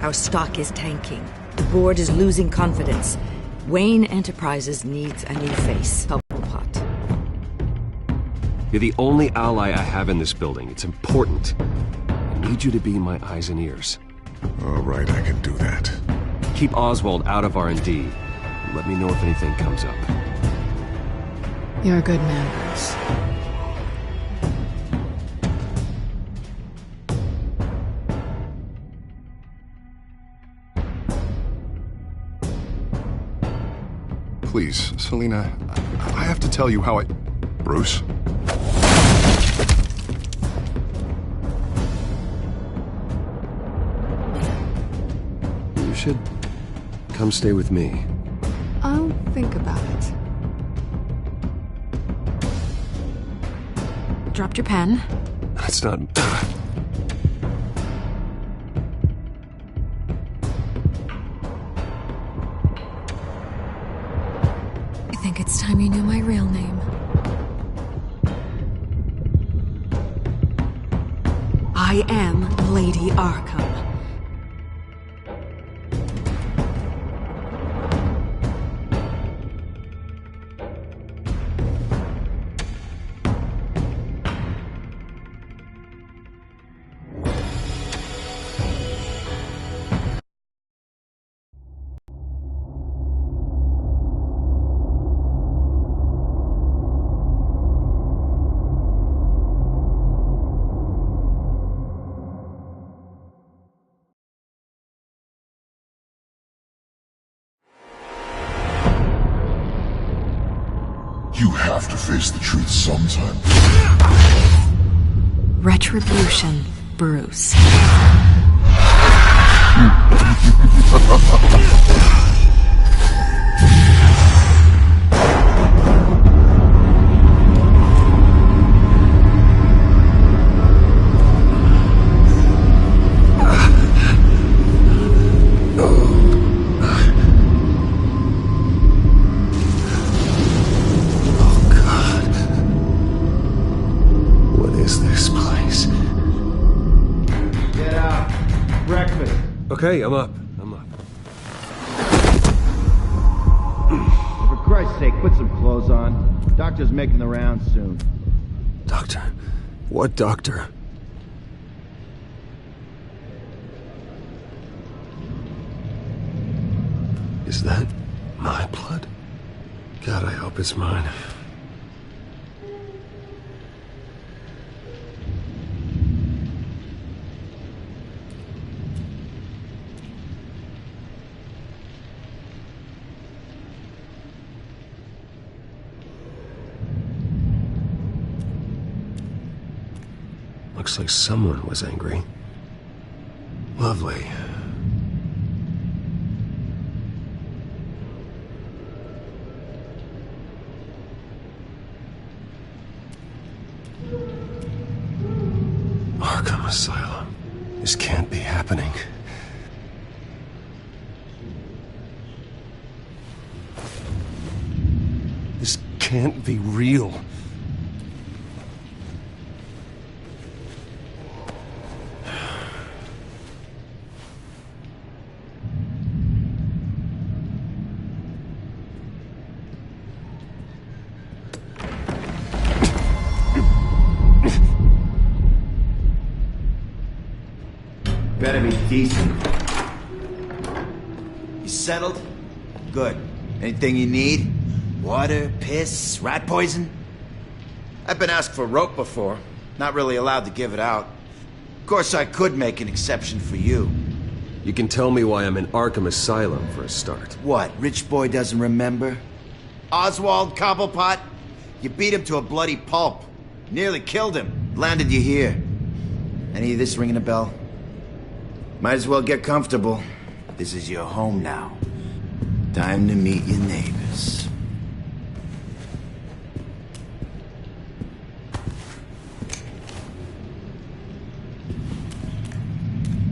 Our stock is tanking. The board is losing confidence. Wayne Enterprises needs a new face. Cobblepot. You're the only ally I have in this building. It's important. I need you to be my eyes and ears. All right, I can do that. Keep Oswald out of R&D. And let me know if anything comes up. You're a good man, Bruce. Please, Selina, I have to tell you how I... Bruce? You should come stay with me. I'll think about it. Dropped your pen. That's not... I think it's time you knew my real name. I am Lady Arkham. You have to face the truth sometime. Retribution, Bruce. Okay, I'm up. For Christ's sake, put some clothes on. Doctor's making the rounds soon. Doctor? What doctor? Is that my blood? God, I hope it's mine. Looks like someone was angry. Lovely. Arkham Asylum. This can't be happening. This can't be real. Better be decent. You settled? Good. Anything you need? Water, piss, rat poison? I've been asked for rope before. Not really allowed to give it out. Of course, I could make an exception for you. You can tell me why I'm in Arkham Asylum for a start. What, rich boy doesn't remember? Oswald Cobblepot? You beat him to a bloody pulp. Nearly killed him. Landed you here. Any of this ringing a bell? Might as well get comfortable. This is your home now. Time to meet your neighbors.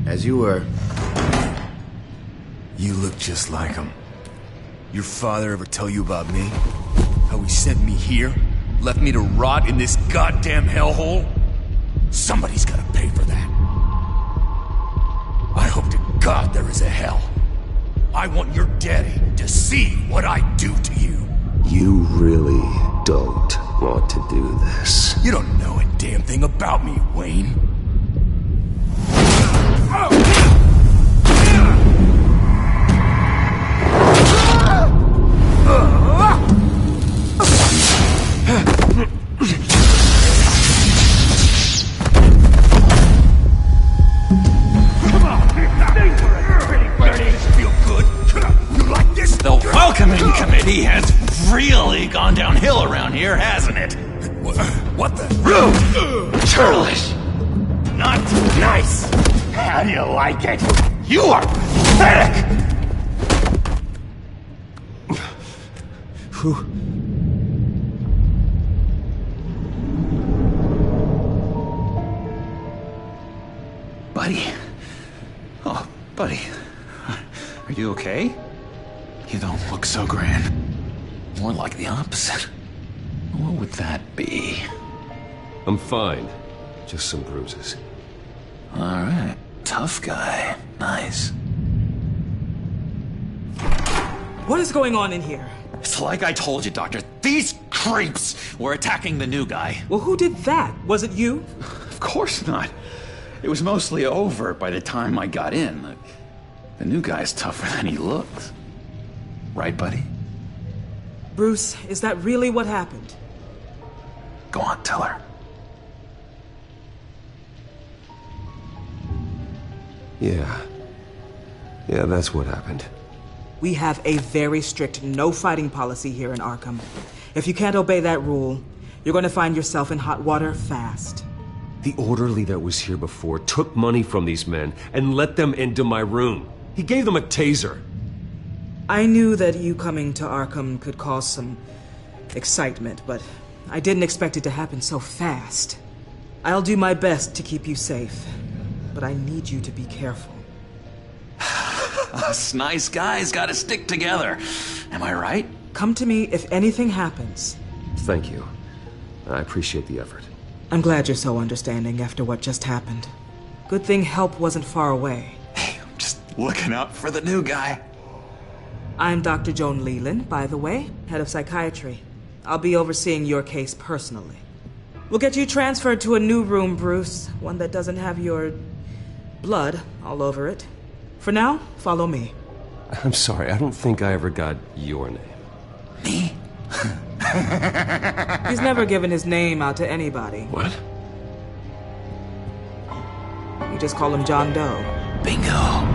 As you were. You look just like him. Your father ever tell you about me? How he sent me here? Left me to rot in this goddamn hellhole? Somebody's gotta pay for that. I hope to God there is a hell. I want your daddy to see what I do to you. You really don't want to do this. You don't know a damn thing about me, Wayne. The welcoming committee has really gone downhill around here, hasn't it? What the? Rude! Churlish! Not nice! How do you like it? You are pathetic! Who? Buddy. Oh, buddy. Are you okay? You don't look so grand. More like the opposite. What would that be? I'm fine. Just some bruises. Alright. Tough guy. Nice. What is going on in here? It's like I told you, Doctor. These creeps were attacking the new guy. Well, who did that? Was it you? Of course not. It was mostly over by the time I got in. The new guy's tougher than he looks. Right, buddy? Bruce, is that really what happened? Go on, tell her. Yeah. Yeah, that's what happened. We have a very strict no fighting policy here in Arkham. If you can't obey that rule, you're going to find yourself in hot water fast. The orderly that was here before took money from these men and let them into my room. He gave them a taser. I knew that you coming to Arkham could cause some excitement, but I didn't expect it to happen so fast. I'll do my best to keep you safe, but I need you to be careful. Us nice guys gotta stick together. Am I right? Come to me if anything happens. Thank you. I appreciate the effort. I'm glad you're so understanding after what just happened. Good thing help wasn't far away. Hey, I'm just looking out for the new guy. I'm Dr. Joan Leland, by the way, head of psychiatry. I'll be overseeing your case personally. We'll get you transferred to a new room, Bruce. One that doesn't have your blood all over it. For now, follow me. I'm sorry, I don't think I ever got your name. Me? He's never given his name out to anybody. What? You just call him John Doe. Bingo.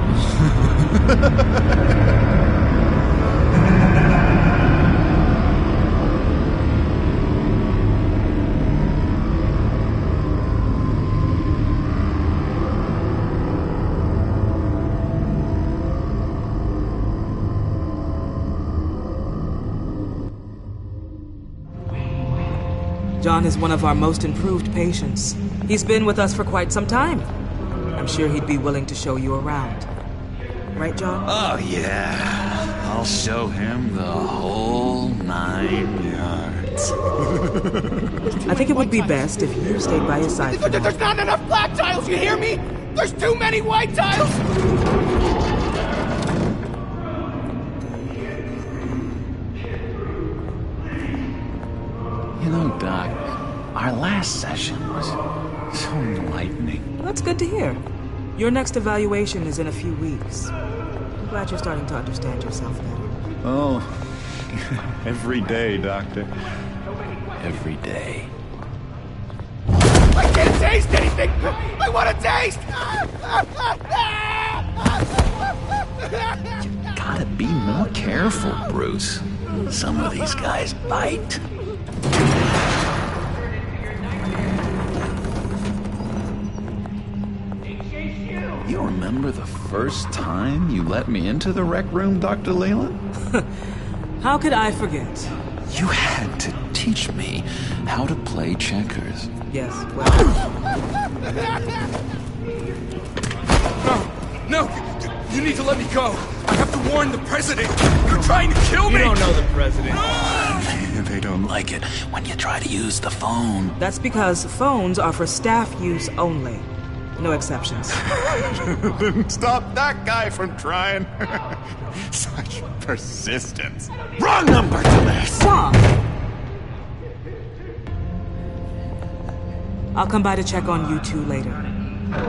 John is one of our most improved patients. He's been with us for quite some time. I'm sure he'd be willing to show you around. Right, John? Oh, yeah. I'll show him the whole 9 yards. I think it would be best if you stayed by his side for now. There's not enough black tiles, you hear me? There's too many white tiles! You know, Doc, our last session was so enlightening. That's good to hear. Your next evaluation is in a few weeks. I'm glad you're starting to understand yourself better. Oh, every day, Doctor. Every day. I can't taste anything! I want to taste! You gotta be more careful, Bruce. Some of these guys bite. You remember the first time you let me into the rec room, Dr. Leland? How could I forget? You had to teach me how to play checkers. Yes, well... No! You need to let me go! I have to warn the president! You're trying to kill me! You don't know the president. They don't like it when you try to use the phone. That's because phones are for staff use only. No exceptions. Stop that guy from trying. Such persistence. Wrong number to this! Wrong! I'll come by to check on you two later.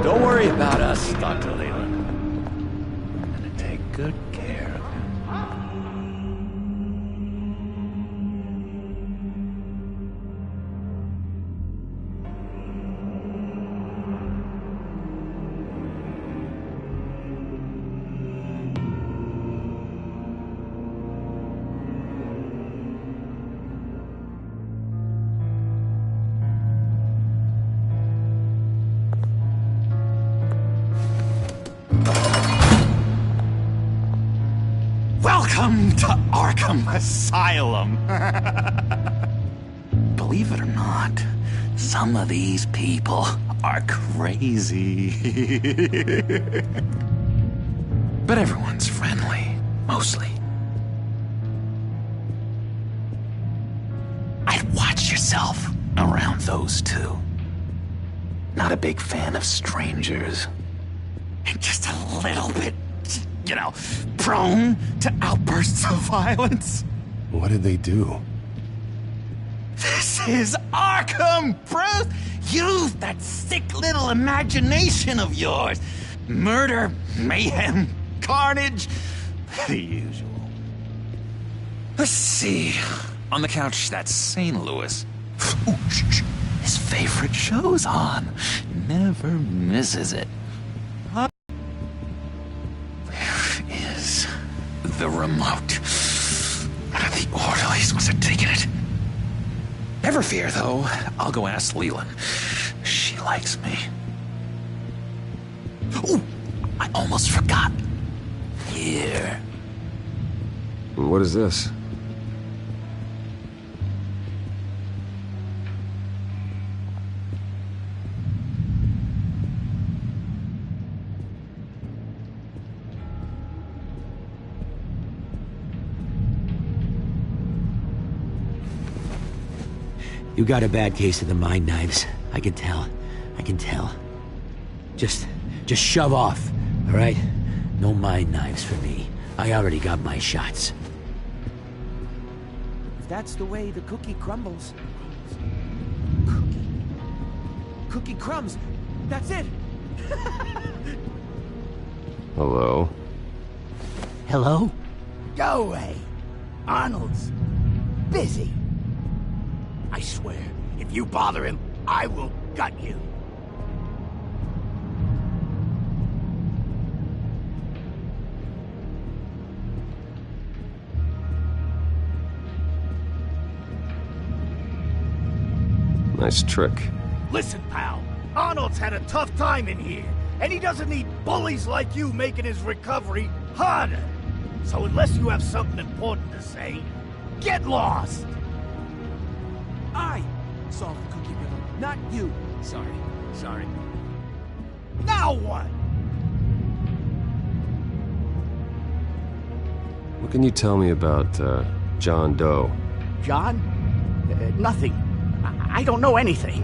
Don't worry about us, Dr. Leland. I'm gonna take good care of him. Welcome to Arkham Asylum. Believe it or not, some of these people are crazy. But everyone's friendly, mostly. I'd watch yourself around those two. Not a big fan of strangers. Just a little bit, you know, prone to outbursts of violence. What did they do? This is Arkham, Bruce! Use that sick little imagination of yours. Murder, mayhem, carnage, the usual. Let's see. On the couch, that's St. Louis. Ooh, shh. His favorite show's on. Never misses it. Where is the remote? One of the orderlies must have taken it. Never fear, though. I'll go ask Leland. She likes me. Ooh, I almost forgot. Here. What is this? You got a bad case of the mind knives. I can tell. I can tell. Just shove off, all right? No mind knives for me. I already got my shots. If that's the way the cookie crumbles. Cookie crumbs. That's it. Hello? Hello? Go away. Arnold's busy. I swear, if you bother him, I will gut you. Nice trick. Listen, pal. Arnold's had a tough time in here, and he doesn't need bullies like you making his recovery harder. So unless you have something important to say, get lost. I solved the cookie riddle, not you. Sorry. Now what? What can you tell me about, John Doe? John? Nothing. I don't know anything.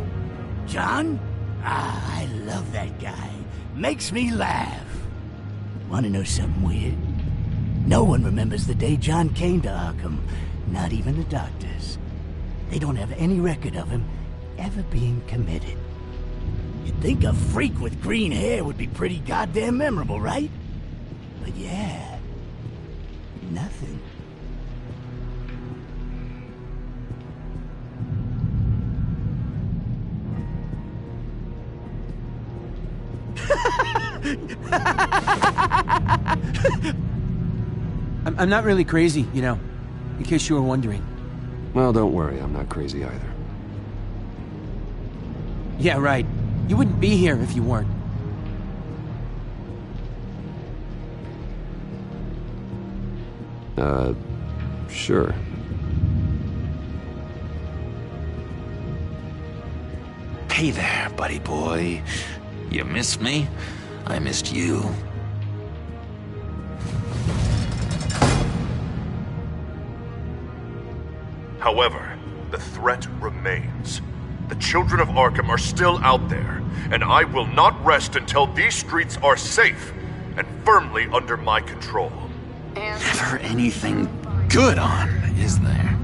John? Ah, I love that guy. Makes me laugh. Wanna know something weird? No one remembers the day John came to Arkham. Not even the doctors. They don't have any record of him ever being committed. You'd think a freak with green hair would be pretty goddamn memorable, right? But yeah, nothing. I'm not really crazy, you know, in case you were wondering. Well, don't worry, I'm not crazy either. Yeah, right. You wouldn't be here if you weren't. Sure. Hey there, buddy boy. You missed me? I missed you. However, the threat remains. The children of Arkham are still out there, and I will not rest until these streets are safe and firmly under my control. Never anything good on, is there?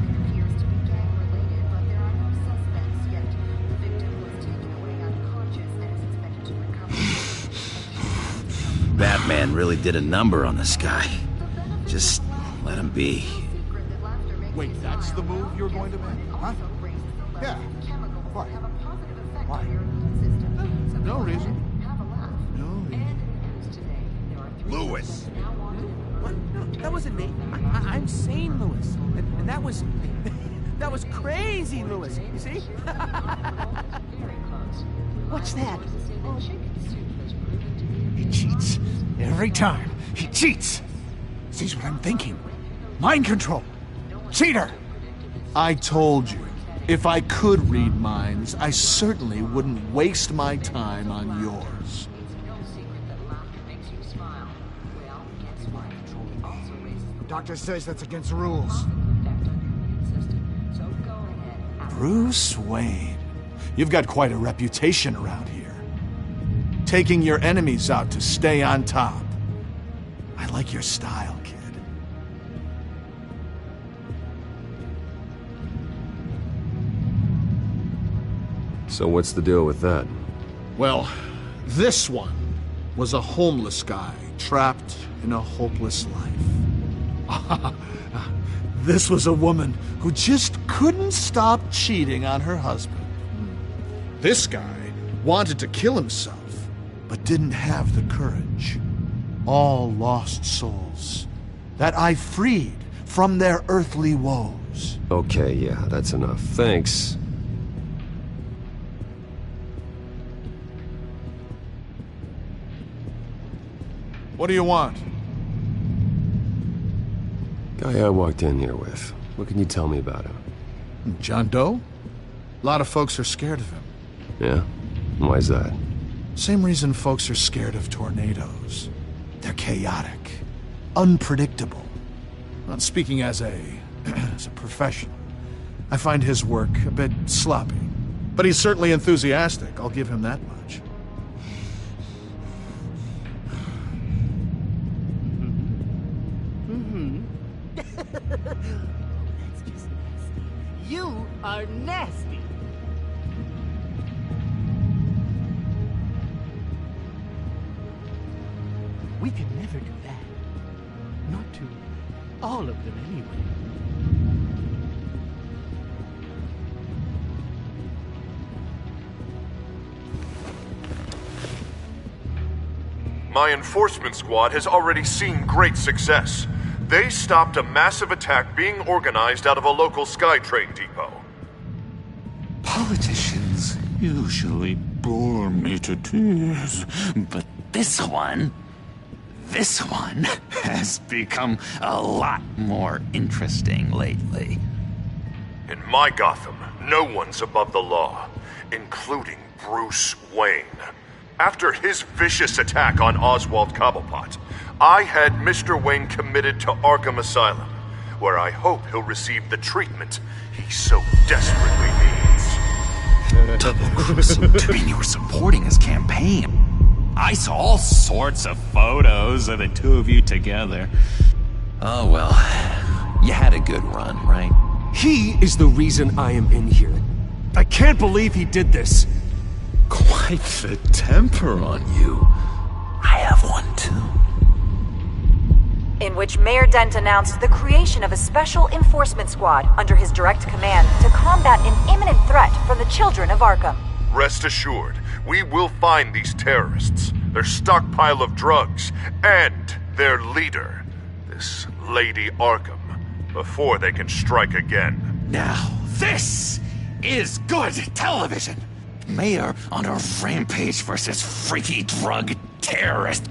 Batman really did a number on this guy. Just let him be. Wait, that's the move you're going to make? Huh? Yeah. Why? Why? No reason. No reason. Lewis! What? No, that wasn't me. I'm sane, Lewis. And that was... that was crazy, Lewis. You see? What's that? He cheats. Every time. He cheats. Sees what I'm thinking. Mind control. Cheater! I told you, if I could read minds, I certainly wouldn't waste my time on yours. Doctor says that's against the rules. Bruce Wayne, you've got quite a reputation around here. Taking your enemies out to stay on top. I like your style, kid. So what's the deal with that? Well, this one was a homeless guy trapped in a hopeless life. This was a woman who just couldn't stop cheating on her husband. This guy wanted to kill himself, but didn't have the courage. All lost souls that I freed from their earthly woes. Okay, yeah, that's enough. Thanks. What do you want? Guy I walked in here with. What can you tell me about him? John Doe? A lot of folks are scared of him. Yeah? Why's that? Same reason folks are scared of tornadoes. They're chaotic, unpredictable. Not speaking as a professional, I find his work a bit sloppy. But he's certainly enthusiastic, I'll give him that much. That's just nasty. You are nasty. We could never do that. Not to all of them, anyway. My enforcement squad has already seen great success. They stopped a massive attack being organized out of a local SkyTrain depot. Politicians usually bore me to tears, but this one has become a lot more interesting lately. In my Gotham, no one's above the law, including Bruce Wayne. After his vicious attack on Oswald Cobblepot, I had Mr. Wayne committed to Arkham Asylum, where I hope he'll receive the treatment he so desperately needs. Double-crossing. I mean, you were supporting his campaign. I saw all sorts of photos of the two of you together. Oh well, you had a good run, right? He is the reason I am in here. I can't believe he did this. Quite the temper on you. I have one too. In which Mayor Dent announced the creation of a special enforcement squad under his direct command to combat an imminent threat from the children of Arkham. Rest assured, we will find these terrorists, their stockpile of drugs, and their leader, this Lady Arkham, before they can strike again. Now, this is good television. Mayor on a rampage versus freaky drug terrorist.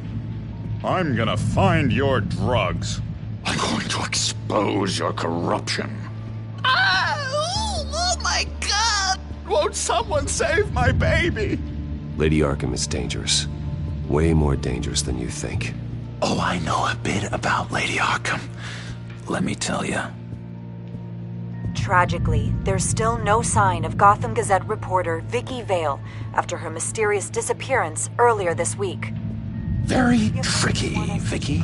I'm gonna find your drugs. I'm going to expose your corruption. Oh my God! Won't someone save my baby? Lady Arkham is dangerous. Way more dangerous than you think. Oh, I know a bit about Lady Arkham. Let me tell you. Tragically, there's still no sign of Gotham Gazette reporter Vicky Vale after her mysterious disappearance earlier this week. Very tricky, Vicky.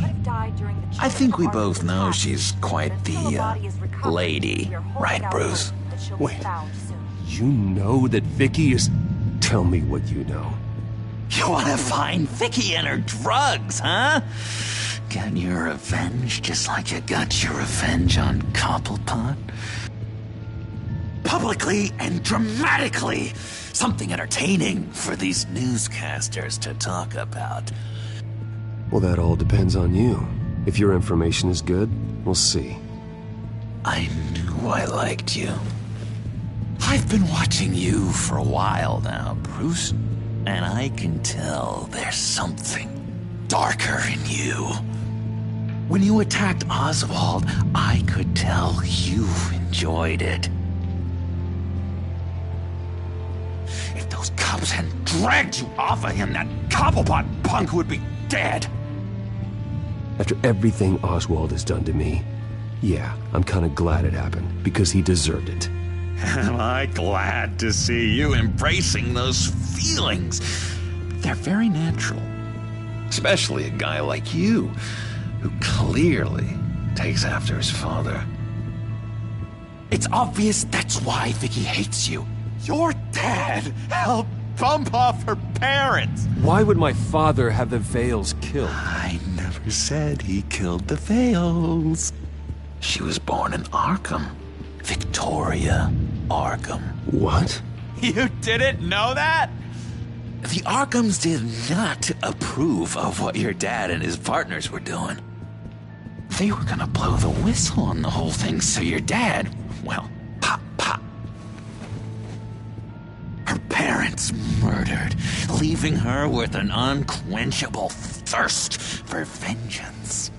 I think we both know she's quite the, lady. Right, Bruce? Wait. You know that Vicky is... Tell me what you know. You want to find Vicky and her drugs, huh? Get your revenge just like you got your revenge on Cobblepot? Publicly and dramatically! Something entertaining for these newscasters to talk about. Well, that all depends on you. If your information is good, we'll see. I knew I liked you. I've been watching you for a while now, Bruce. And I can tell there's something darker in you. When you attacked Oswald, I could tell you enjoyed it. If those cops hadn't dragged you off of him, that Cobblepot punk would be dead. After everything Oswald has done to me, yeah, I'm kind of glad it happened, because he deserved it. Am I glad to see you embracing those feelings? They're very natural. Especially a guy like you, who clearly takes after his father. It's obvious that's why Vicky hates you. Your dad helped bump off her parents. Why would my father have the Vales killed? I never said he killed the Vales. She was born in Arkham. Victoria Arkham. What? You didn't know that? The Arkhams did not approve of what your dad and his partners were doing. They were gonna blow the whistle on the whole thing, so your dad, well, pop. Her parents murdered, leaving her with an unquenchable thirst for vengeance.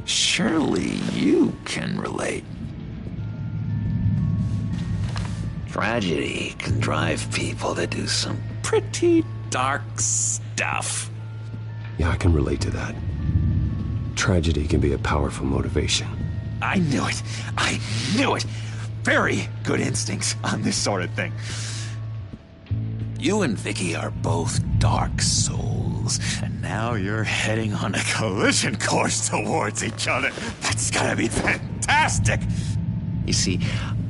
Surely you can relate. Tragedy can drive people to do some pretty dark stuff. Yeah, I can relate to that. Tragedy can be a powerful motivation. I knew it. I knew it. Very good instincts on this sort of thing. You and Vicky are both dark souls, and now you're heading on a collision course towards each other. That's gotta be fantastic. You see,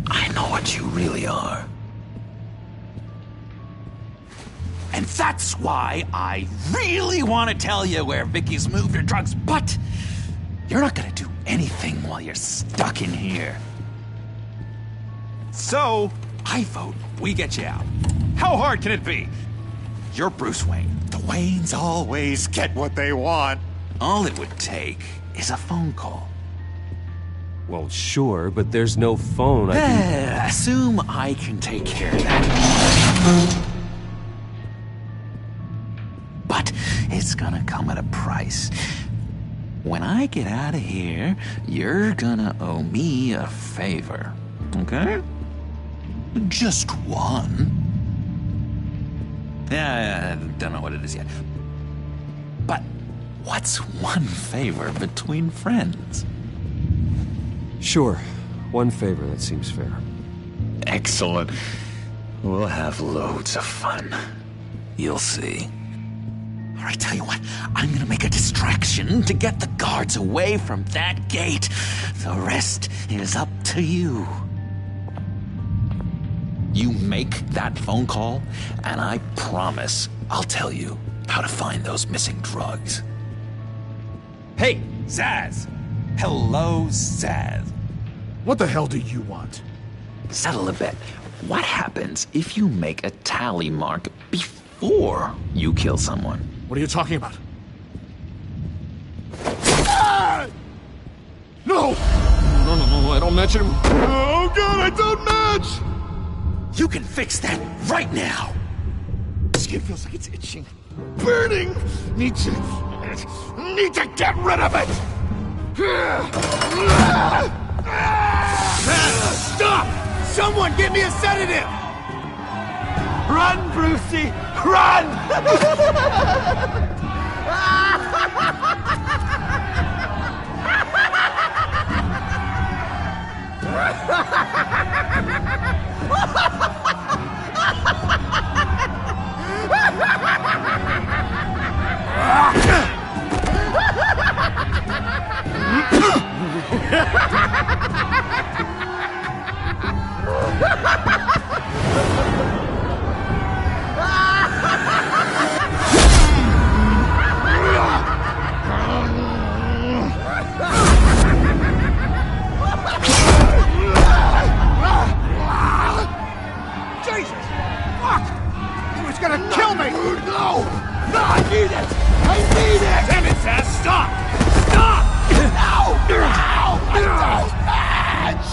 I know what you really are. And that's why I really want to tell you where Vicky's moved her drugs, but you're not gonna do anything while you're stuck in here. So, I vote we get you out. How hard can it be? You're Bruce Wayne. The Waynes always get what they want. All it would take is a phone call. Well, sure, but there's no phone. Assume I can take care of that. But it's gonna come at a price. When I get out of here, you're gonna owe me a favor. Okay? Just one. Yeah, I don't know what it is yet. But what's one favor between friends? Sure. One favor, that seems fair. Excellent. We'll have loads of fun. You'll see. All right, tell you what. I'm gonna make a distraction to get the guards away from that gate. The rest is up to you. You make that phone call, and I promise I'll tell you how to find those missing drugs. Hey, Zaz! Hello, Zaz. What the hell do you want? Settle a bet. What happens if you make a tally mark before you kill someone? What are you talking about? Ah! No! No, I don't match him. Oh, God, I don't match! You can fix that right now! Skin feels like it's itching. Burning! Need to get rid of it! Stop! Someone get me a sedative! Run, Brucey! Run! Jesus! Fuck! He was gonna kill me! No! No, I need it! I need it! Damn it, Zaz! Stop! Stop! No! No! I don't match!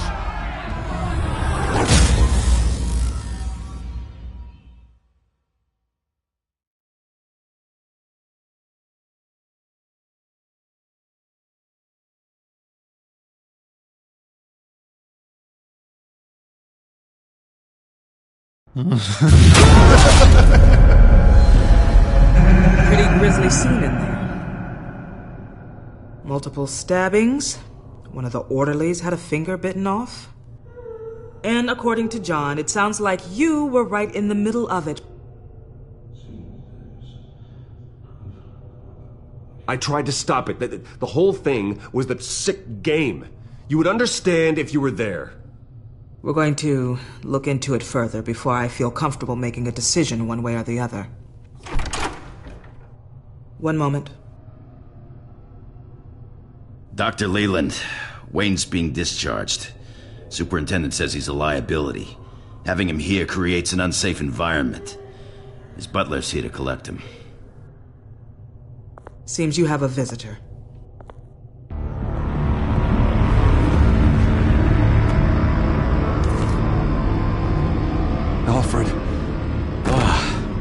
Pretty grisly scene in there. Multiple stabbings. One of the orderlies had a finger bitten off. And according to John, it sounds like you were right in the middle of it. I tried to stop it. The whole thing was the sick game. You would understand if you were there. We're going to look into it further before I feel comfortable making a decision one way or the other. One moment. Dr. Leland, Wayne's being discharged. Superintendent says he's a liability. Having him here creates an unsafe environment. His butler's here to collect him. Seems you have a visitor. Alfred.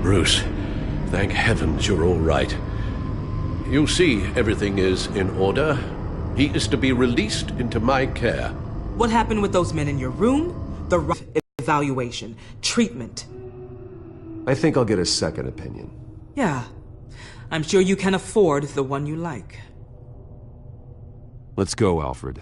Bruce. Thank heavens you're all right. You see, everything is in order. He is to be released into my care. What happened with those men in your room? The rough evaluation, treatment. I think I'll get a second opinion. Yeah. I'm sure you can afford the one you like. Let's go, Alfred.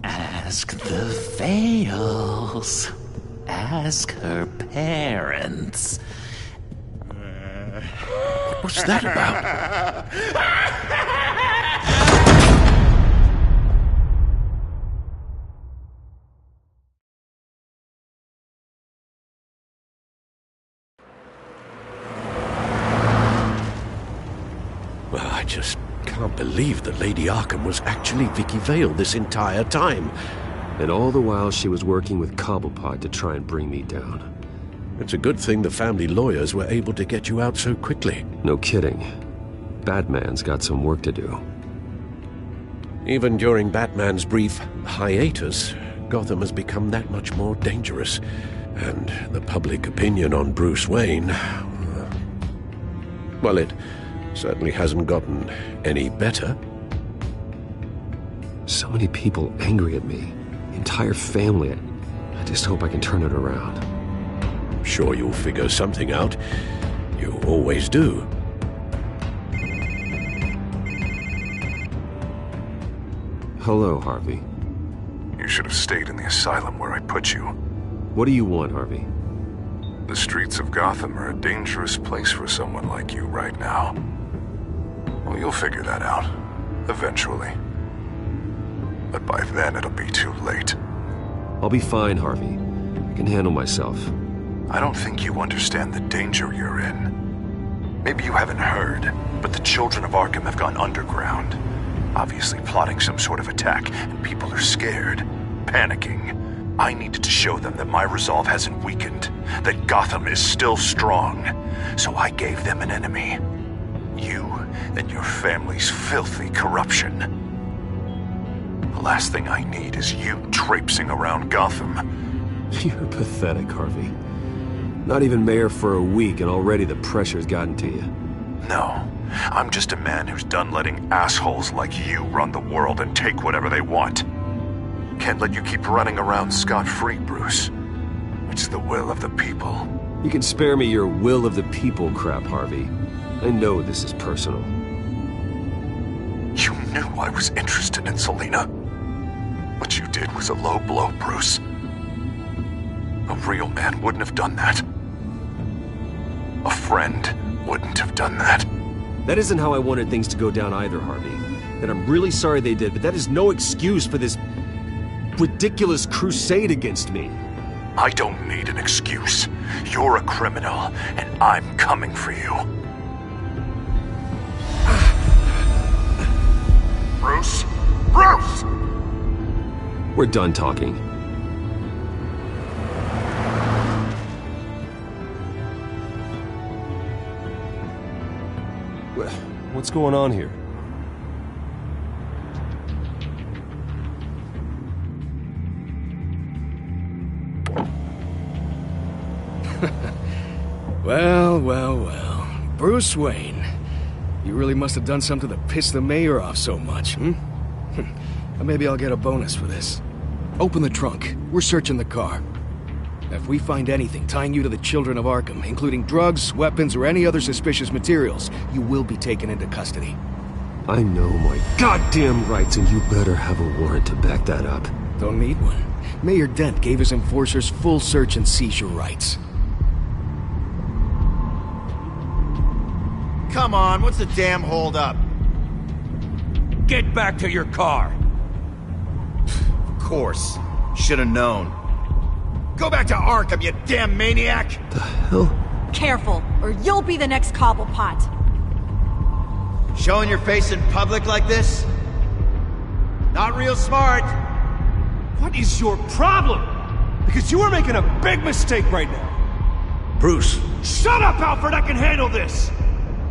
Ask the Vales. Ask her parents. What's that about? Well, I just can't believe that Lady Arkham was actually Vicky Vale this entire time. And all the while she was working with Cobblepot to try and bring me down. It's a good thing the family lawyers were able to get you out so quickly. No kidding. Batman's got some work to do. Even during Batman's brief hiatus, Gotham has become that much more dangerous. And the public opinion on Bruce Wayne... well, it certainly hasn't gotten any better. So many people angry at me. Entire family. I just hope I can turn it around. I'm sure you'll figure something out. You always do. Hello, Harvey. You should have stayed in the asylum where I put you. What do you want, Harvey? The streets of Gotham are a dangerous place for someone like you right now. Well, you'll figure that out. Eventually. But by then, it'll be too late. I'll be fine, Harvey. I can handle myself. I don't think you understand the danger you're in. Maybe you haven't heard, but the children of Arkham have gone underground. Obviously plotting some sort of attack, and people are scared, panicking. I needed to show them that my resolve hasn't weakened, that Gotham is still strong. So I gave them an enemy. You and your family's filthy corruption. The last thing I need is you traipsing around Gotham. You're pathetic, Harvey. Not even mayor for a week and already the pressure's gotten to you. No, I'm just a man who's done letting assholes like you run the world and take whatever they want. Can't let you keep running around scot-free, Bruce. It's the will of the people. You can spare me your will of the people crap, Harvey. I know this is personal. You knew I was interested in Selina. What you did was a low blow, Bruce. A real man wouldn't have done that. A friend wouldn't have done that. That isn't how I wanted things to go down either, Harvey. And I'm really sorry they did, but that is no excuse for this ridiculous crusade against me. I don't need an excuse. You're a criminal, and I'm coming for you. Bruce? Bruce! We're done talking. What's going on here? Well. Bruce Wayne. You really must have done something to piss the mayor off so much, hmm? Maybe I'll get a bonus for this. Open the trunk. We're searching the car. If we find anything tying you to the Children of Arkham, including drugs, weapons, or any other suspicious materials, you will be taken into custody. I know my goddamn rights, and you better have a warrant to back that up. Don't need one. Mayor Dent gave his enforcers full search and seizure rights. Come on, what's the damn holdup? Get back to your car. Of course. Should've known. Go back to Arkham, you damn maniac! The hell? Careful, or you'll be the next Cobblepot. Showing your face in public like this? Not real smart. What is your problem? Because you are making a big mistake right now. Bruce. Shut up, Alfred! I can handle this!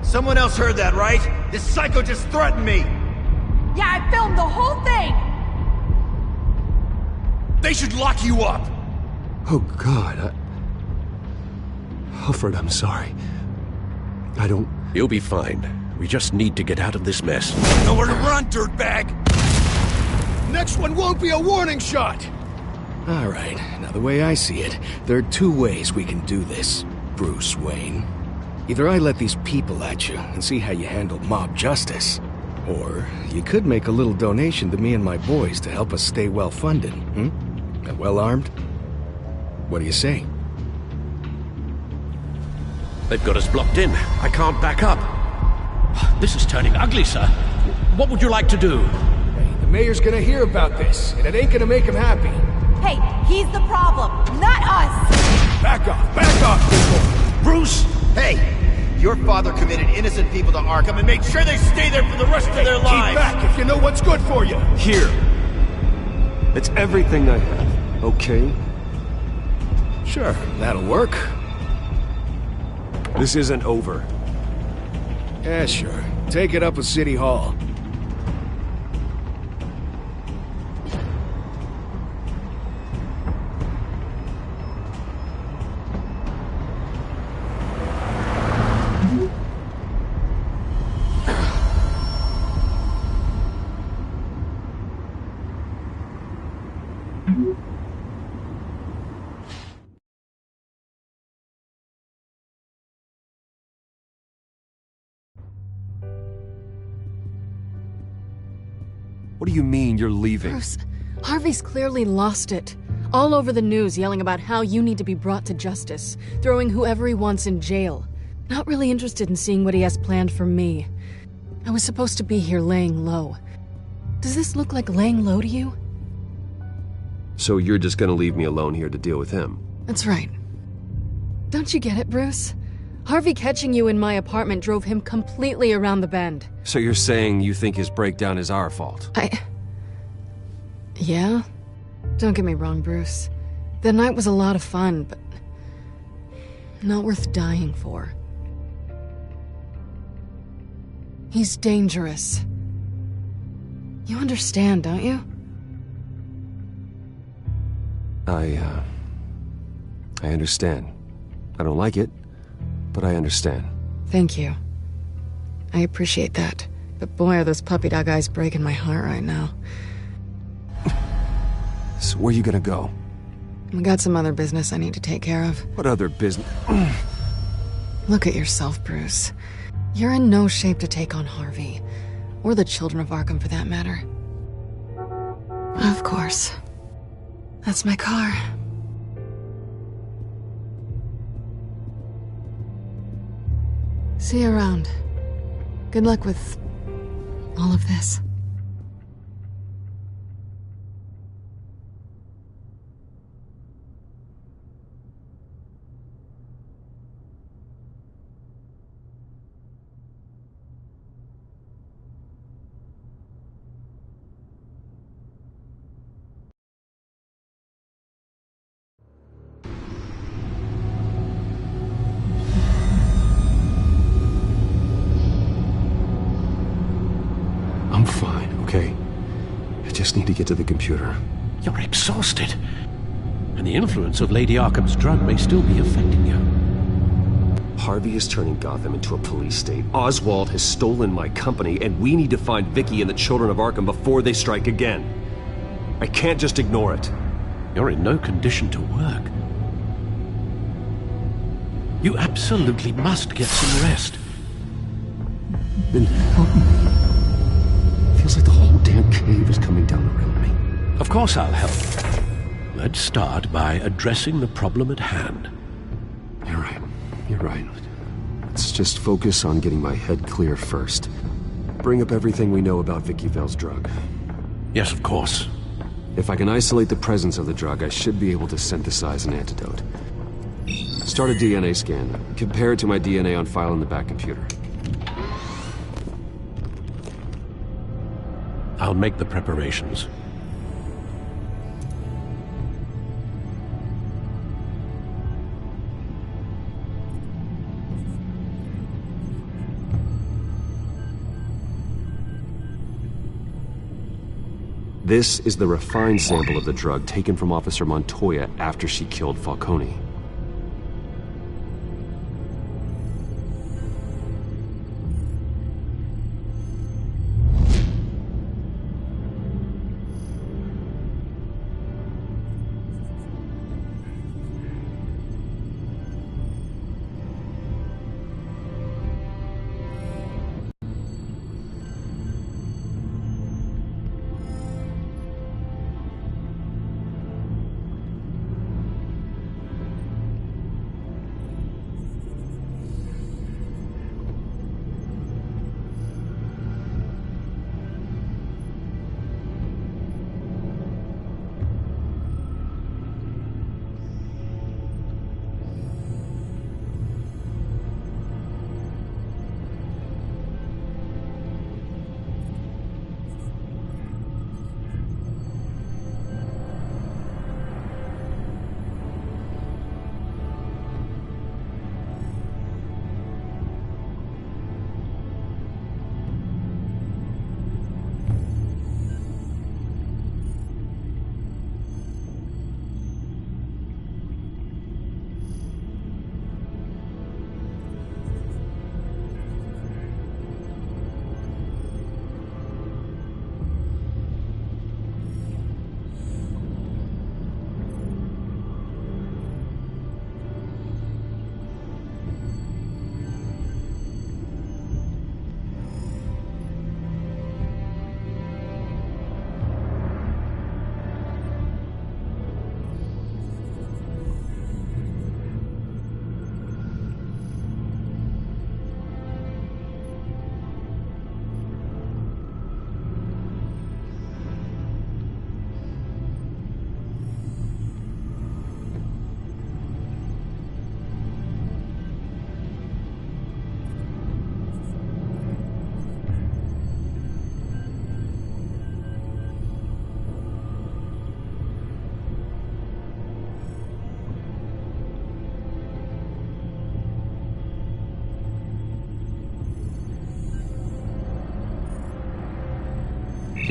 Someone else heard that, right? This psycho just threatened me! Yeah, I filmed the whole thing! They should lock you up! Oh, God, Alfred, I'm sorry. I don't... You'll be fine. We just need to get out of this mess. Nowhere to run, dirtbag! Next one won't be a warning shot! Alright, now the way I see it, there are two ways we can do this, Bruce Wayne. Either I let these people at you and see how you handle mob justice, or you could make a little donation to me and my boys to help us stay well-funded, and well-armed? What do you say? They've got us blocked in. I can't back up. This is turning ugly, sir. What would you like to do? Hey, the mayor's gonna hear about this, and it ain't gonna make him happy. Hey, he's the problem, not us! Back off, people! Bruce! Hey! Your father committed innocent people to Arkham and made sure they stay there for the rest of their lives! Keep back if you know what's good for you! Here. It's everything I have, okay? Sure, that'll work. This isn't over. Yeah, sure. Take it up with City Hall. What do you mean you're leaving? Bruce, Harvey's clearly lost it. All over the news yelling about how you need to be brought to justice, throwing whoever he wants in jail. Not really interested in seeing what he has planned for me. I was supposed to be here laying low. Does this look like laying low to you? So you're just gonna leave me alone here to deal with him? That's right. Don't you get it, Bruce? Harvey catching you in my apartment drove him completely around the bend. So you're saying you think his breakdown is our fault? Yeah? Don't get me wrong, Bruce. The night was a lot of fun, but not worth dying for. He's dangerous. You understand, don't you? I understand. I don't like it, but I understand. Thank you. I appreciate that. But boy, are those puppy dog eyes breaking my heart right now. So where are you gonna go? I got some other business I need to take care of. What other business? Look at yourself, Bruce. You're in no shape to take on Harvey. Or the children of Arkham, for that matter. Of course. That's my car. See you around. Good luck with all of this. I'm fine, okay? I just need to get to the computer. You're exhausted. And the influence of Lady Arkham's drug may still be affecting you. Harvey is turning Gotham into a police state. Oswald has stolen my company, and we need to find Vicky and the children of Arkham before they strike again. I can't just ignore it. You're in no condition to work. You absolutely must get some rest. Then help me. Feels like the whole damn cave is coming down around me. Of course I'll help. Let's start by addressing the problem at hand. You're right. You're right. Let's just focus on getting my head clear first. Bring up everything we know about Vicky Vale's drug. Yes, of course. If I can isolate the presence of the drug, I should be able to synthesize an antidote. Start a DNA scan. Compare it to my DNA on file in the back computer. I'll make the preparations. This is the refined sample of the drug taken from Officer Montoya after she killed Falcone.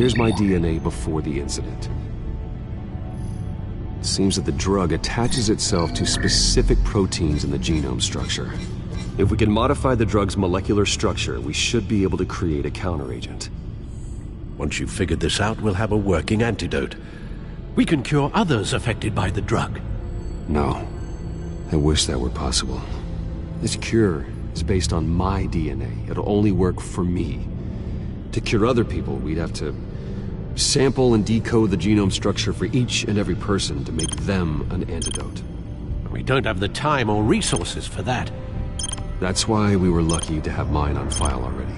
Here's my DNA before the incident. It seems that the drug attaches itself to specific proteins in the genome structure. If we can modify the drug's molecular structure, we should be able to create a counteragent. Once you've figured this out, we'll have a working antidote. We can cure others affected by the drug. No. I wish that were possible. This cure is based on my DNA. It'll only work for me. To cure other people, we'd have to sample and decode the genome structure for each and every person to make them an antidote. We don't have the time or resources for that. That's why we were lucky to have mine on file already.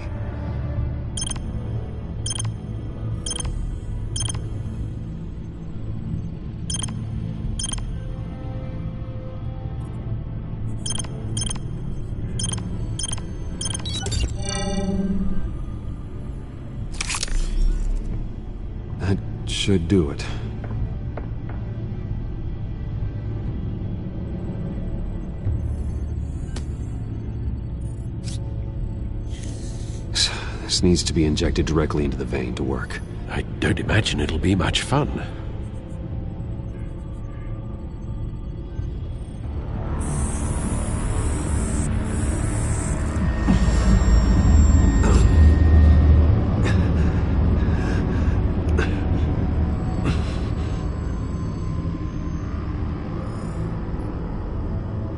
That should do it. This needs to be injected directly into the vein to work. I don't imagine it'll be much fun.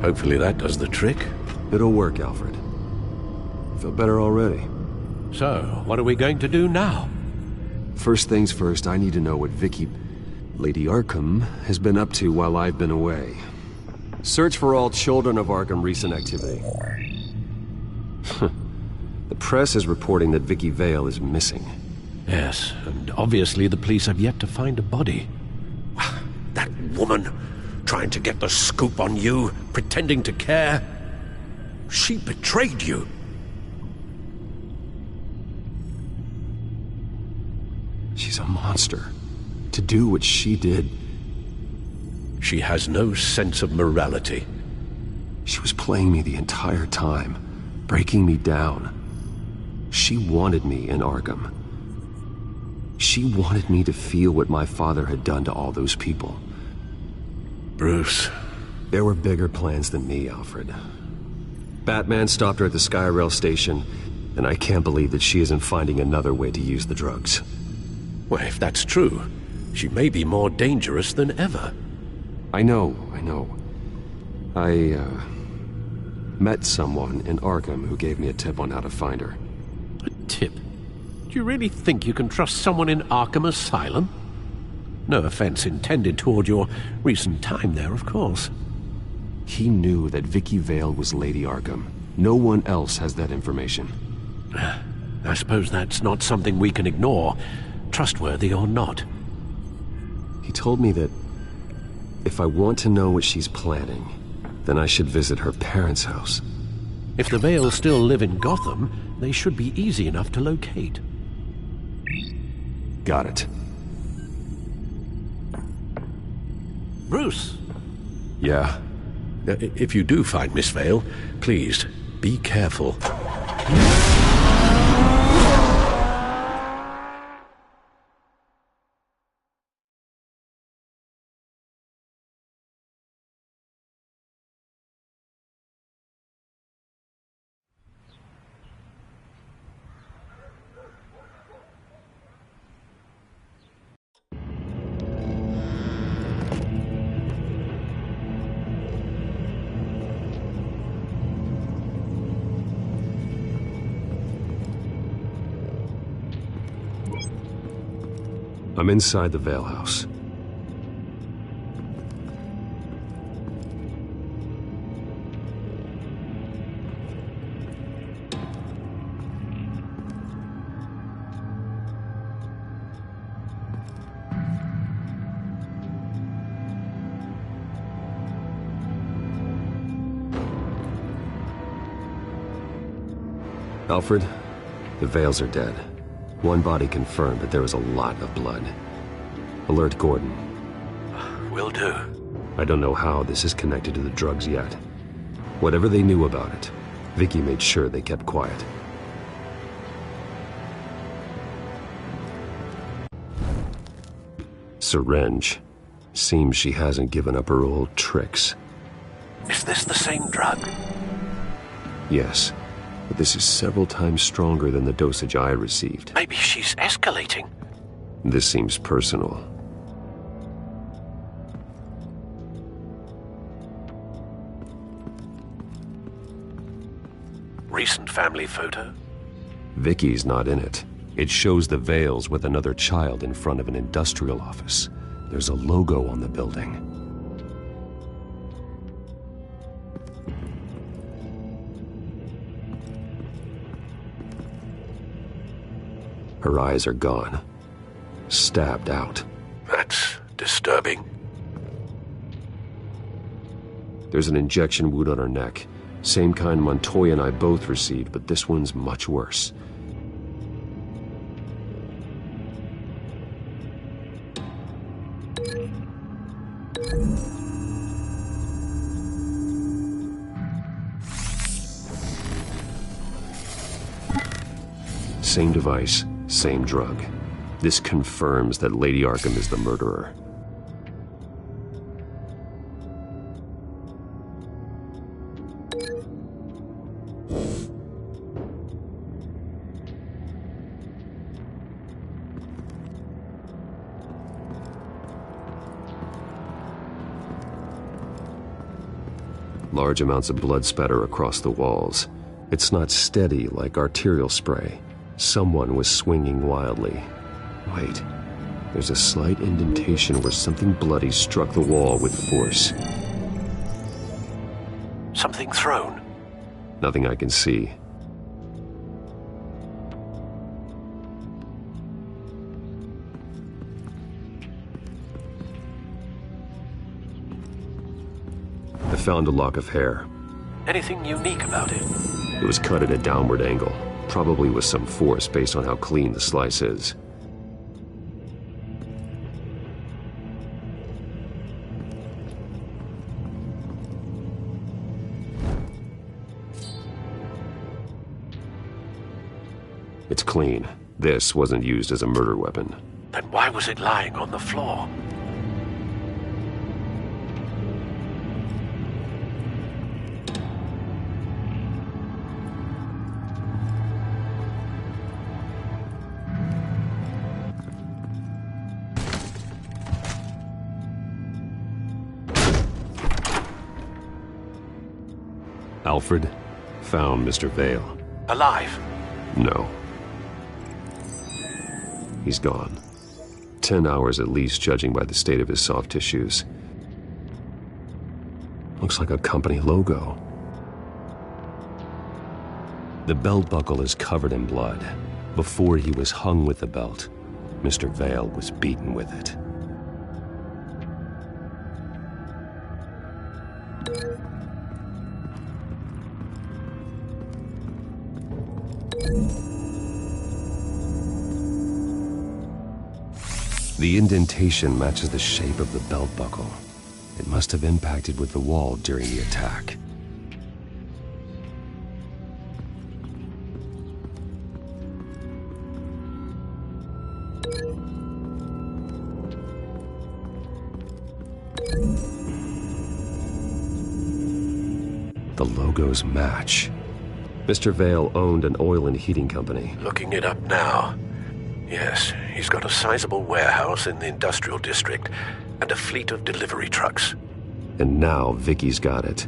Hopefully that does the trick. It'll work, Alfred. I feel better already. So, what are we going to do now? First things first, I need to know what Lady Arkham, has been up to while I've been away. Search for all children of Arkham recent activity. The press is reporting that Vicky Vale is missing. Yes, and obviously the police have yet to find a body. That woman, trying to get the scoop on you, pretending to care. She betrayed you. She's a monster. To do what she did... She has no sense of morality. She was playing me the entire time, breaking me down. She wanted me in Arkham. She wanted me to feel what my father had done to all those people. Bruce. There were bigger plans than me, Alfred. Batman stopped her at the Skyrail station, and I can't believe that she isn't finding another way to use the drugs. Well, if that's true, she may be more dangerous than ever. I know. I met someone in Arkham who gave me a tip on how to find her. A tip? Do you really think you can trust someone in Arkham Asylum? No offense intended toward your recent time there, of course. He knew that Vicky Vale was Lady Arkham. No one else has that information. I suppose that's not something we can ignore, trustworthy or not. He told me that if I want to know what she's planning, then I should visit her parents' house. If the Vales still live in Gotham, they should be easy enough to locate. Got it. Bruce! Yeah? If you do find Miss Vale, please, be careful. I'm inside the Vale house. Alfred, the Vales are dead. One body confirmed, but there was a lot of blood. Alert Gordon. Will do. I don't know how this is connected to the drugs yet. Whatever they knew about it, Vicky made sure they kept quiet. Syringe. Seems she hasn't given up her old tricks. Is this the same drug? Yes. But this is several times stronger than the dosage I received. Maybe she's escalating. This seems personal. Recent family photo? Vicky's not in it. It shows the Vales with another child in front of an industrial office. There's a logo on the building. Her eyes are gone. Stabbed out. That's disturbing. There's an injection wound on her neck. Same kind Montoya and I both received, but this one's much worse. Same device, same drug. This confirms that Lady Arkham is the murderer. Large amounts of blood spatter across the walls. It's not steady like arterial spray. Someone was swinging wildly. Wait, there's a slight indentation where something bloody struck the wall with force. Something thrown? Nothing I can see. I found a lock of hair. Anything unique about it? It was cut at a downward angle, probably with some force based on how clean the slice is. It's clean. This wasn't used as a murder weapon. Then why was it lying on the floor? Alfred found Mr. Vale. Alive? No. He's gone. 10 hours at least, judging by the state of his soft tissues. Looks like a company logo. The belt buckle is covered in blood. Before he was hung with the belt, Mr. Vale was beaten with it. The indentation matches the shape of the belt buckle. It must have impacted with the wall during the attack. The logos match. Mr. Vale owned an oil and heating company. Looking it up now. Yes, he's got a sizable warehouse in the industrial district and a fleet of delivery trucks. And now Vicky's got it.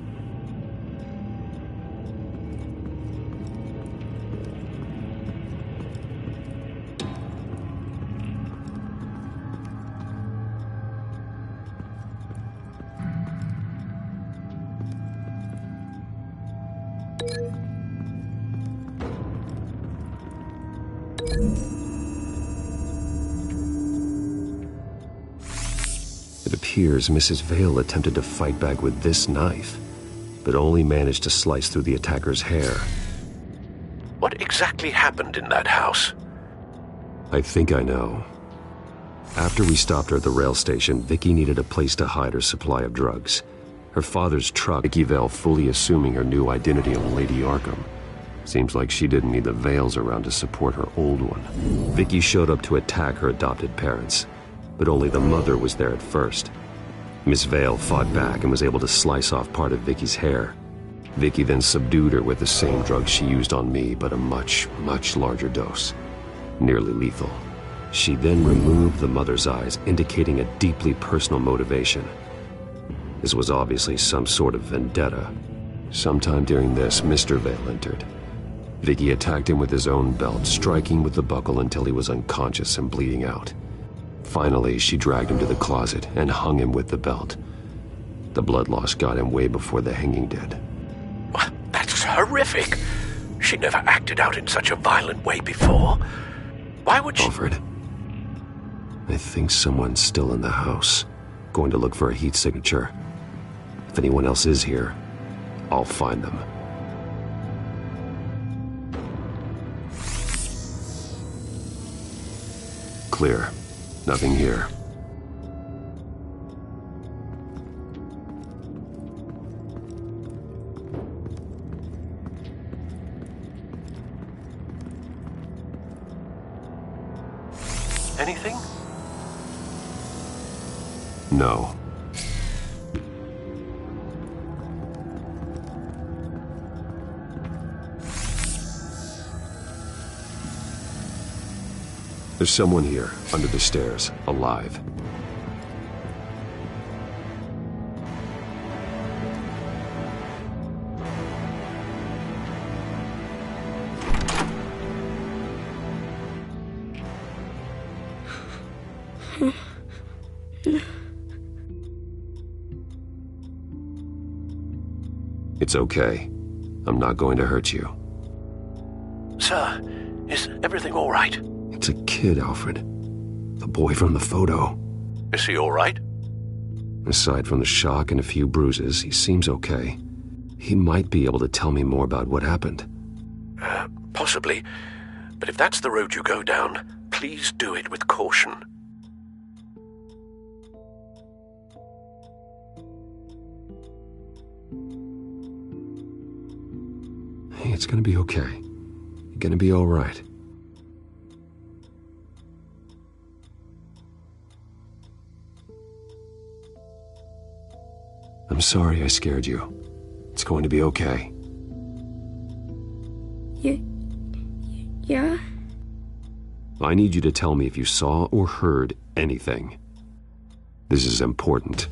It appears Mrs. Vale attempted to fight back with this knife, but only managed to slice through the attacker's hair. What exactly happened in that house? I think I know. After we stopped her at the rail station, Vicky needed a place to hide her supply of drugs. Her father's truck, Vicky Vale fully assuming her new identity of Lady Arkham. Seems like she didn't need the Vales around to support her old one. Vicky showed up to attack her adopted parents, but only the mother was there at first. Miss Vale fought back and was able to slice off part of Vicky's hair. Vicky then subdued her with the same drug she used on me, but a much, much larger dose. Nearly lethal. She then removed the mother's eyes, indicating a deeply personal motivation. This was obviously some sort of vendetta. Sometime during this, Mr. Vale entered. Vicky attacked him with his own belt, striking with the buckle until he was unconscious and bleeding out. Finally, she dragged him to the closet and hung him with the belt. The blood loss got him way before the hanging did. That's horrific. She never acted out in such a violent way before. Why would she... Alfred, I think someone's still in the house. Going to look for a heat signature. If anyone else is here, I'll find them. Clear. Nothing here. Anything? No. There's someone here, under the stairs, alive. It's okay. I'm not going to hurt you. Sir, is everything all right? It's a kid, Alfred. The boy from the photo. Is he all right? Aside from the shock and a few bruises, he seems okay. He might be able to tell me more about what happened. Possibly. But if that's the road you go down, please do it with caution. Hey, it's gonna be okay. You're gonna be all right. I'm sorry I scared you. It's going to be okay. Yeah? I need you to tell me if you saw or heard anything. This is important.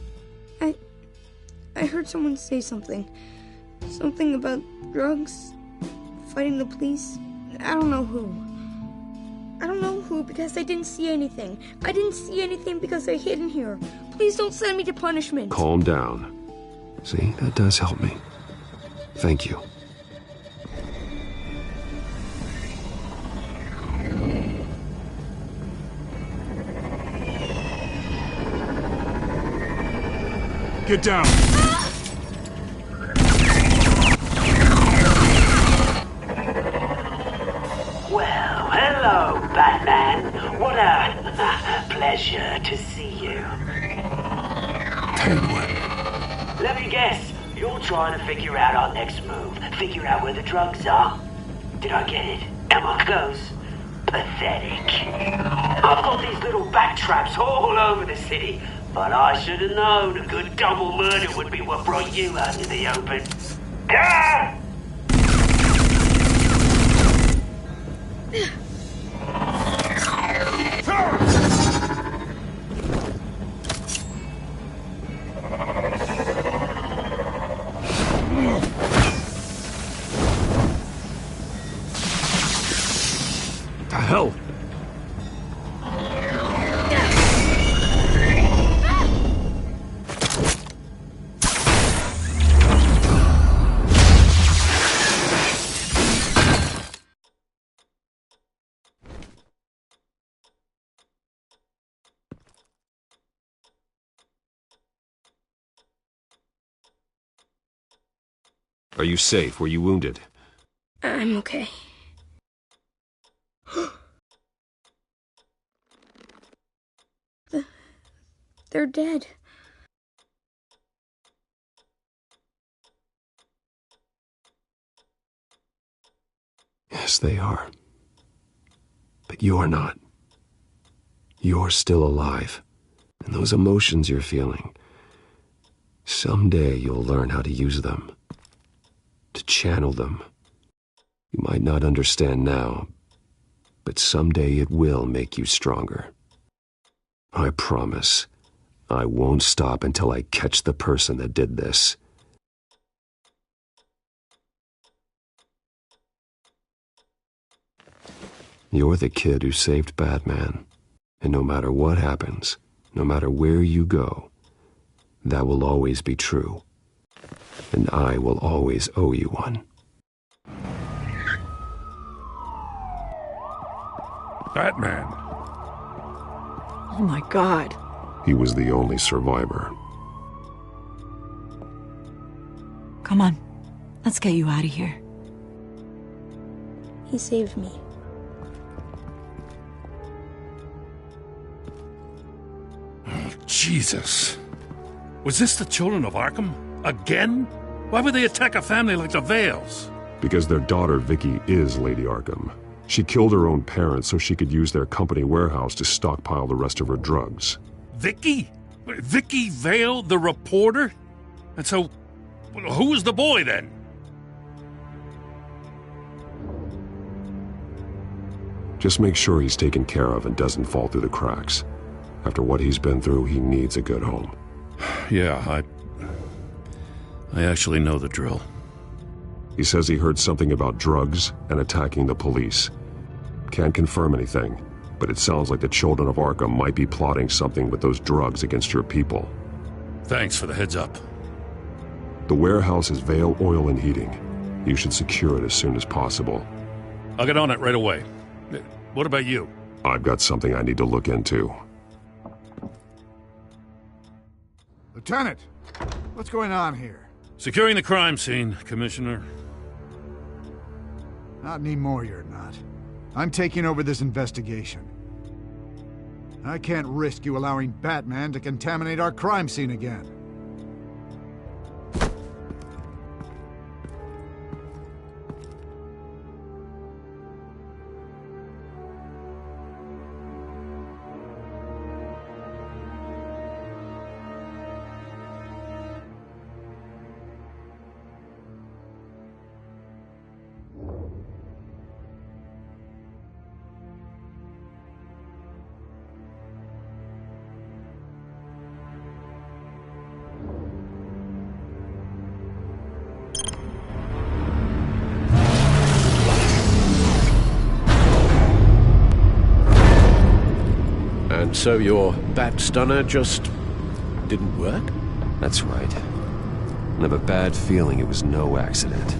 I heard someone say something. Something about drugs, fighting the police. I don't know who. I don't know who because I didn't see anything. I didn't see anything because I hid in here. Please don't send me to punishment. Calm down. See, that does help me. Thank you. Get down! Well, hello, Batman. What a pleasure to see you. Let me guess, you're trying to figure out our next move. Figure out where the drugs are. Did I get it? Am I close? Pathetic. I've got these little bat traps all over the city, but I should have known a good double murder would be what brought you out in the open. Ah! The hell? Are you safe? Were you wounded? I'm okay. They're dead. Yes, they are. But you're not. You're still alive. And those emotions you're feeling, someday you'll learn how to use them. To channel them. You might not understand now, but someday it will make you stronger. I promise, I won't stop until I catch the person that did this. You're the kid who saved Batman, and no matter what happens, no matter where you go, that will always be true. And I will always owe you one. Batman. Oh my god. He was the only survivor. Come on. Let's get you out of here. He saved me. Oh, Jesus. Was this the children of Arkham? Again? Why would they attack a family like the Vales? Because their daughter, Vicky, is Lady Arkham. She killed her own parents so she could use their company warehouse to stockpile the rest of her drugs. Vicky? Vicky Vale, the reporter? And so, who was the boy then? Just make sure he's taken care of and doesn't fall through the cracks. After what he's been through, he needs a good home. Yeah, I actually know the drill. He says he heard something about drugs and attacking the police. Can't confirm anything, but it sounds like the children of Arkham might be plotting something with those drugs against your people. Thanks for the heads up. The warehouse is Vale Oil and Heating. You should secure it as soon as possible. I'll get on it right away. What about you? I've got something I need to look into. Lieutenant, what's going on here? Securing the crime scene, Commissioner. Not anymore, you're not. I'm taking over this investigation. I can't risk you allowing Batman to contaminate our crime scene again. And so your bat stunner just didn't work? That's right. I have a bad feeling it was no accident.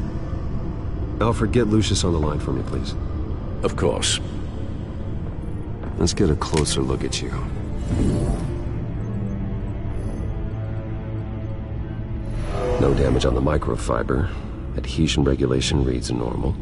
Alfred, get Lucius on the line for me, please. Of course. Let's get a closer look at you. No damage on the microfiber. Adhesion regulation reads normal.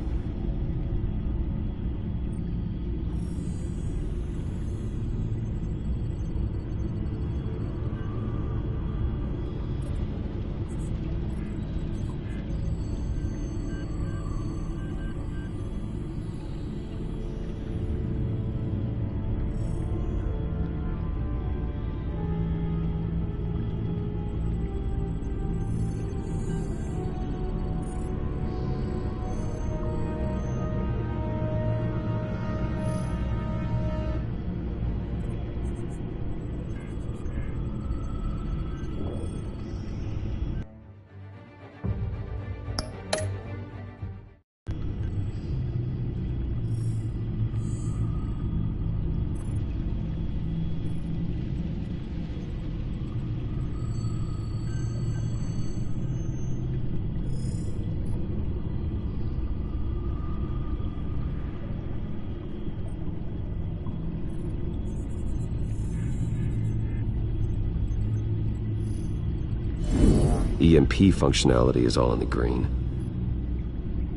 EMP functionality is all in the green.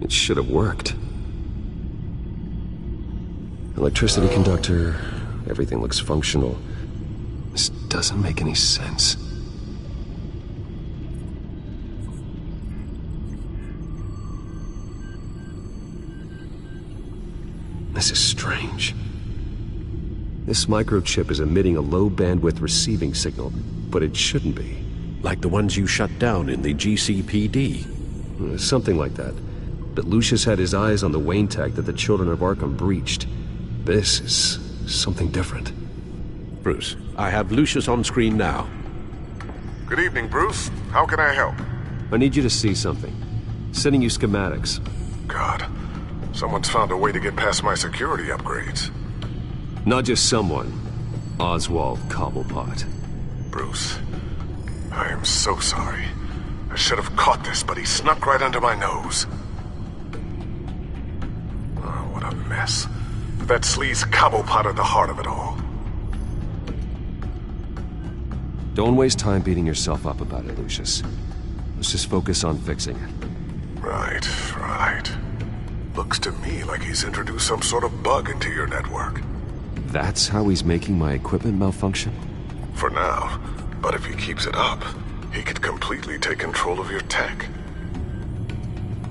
It should have worked. Electricity conductor, everything looks functional. This doesn't make any sense. This is strange. This microchip is emitting a low-bandwidth receiving signal, but it shouldn't be. Like the ones you shut down in the GCPD? Something like that. But Lucius had his eyes on the Wayne tech that the children of Arkham breached. This is something different. Bruce, I have Lucius on screen now. Good evening, Bruce. How can I help? I need you to see something. Sending you schematics. God, someone's found a way to get past my security upgrades. Not just someone. Oswald Cobblepot. Bruce, I am so sorry. I should have caught this, but he snuck right under my nose. Oh, what a mess. That sleaze Cobblepot at the heart of it all. Don't waste time beating yourself up about it, Lucius. Let's just focus on fixing it. Right. Looks to me like he's introduced some sort of bug into your network. That's how he's making my equipment malfunction? For now. But if he keeps it up, he could completely take control of your tech.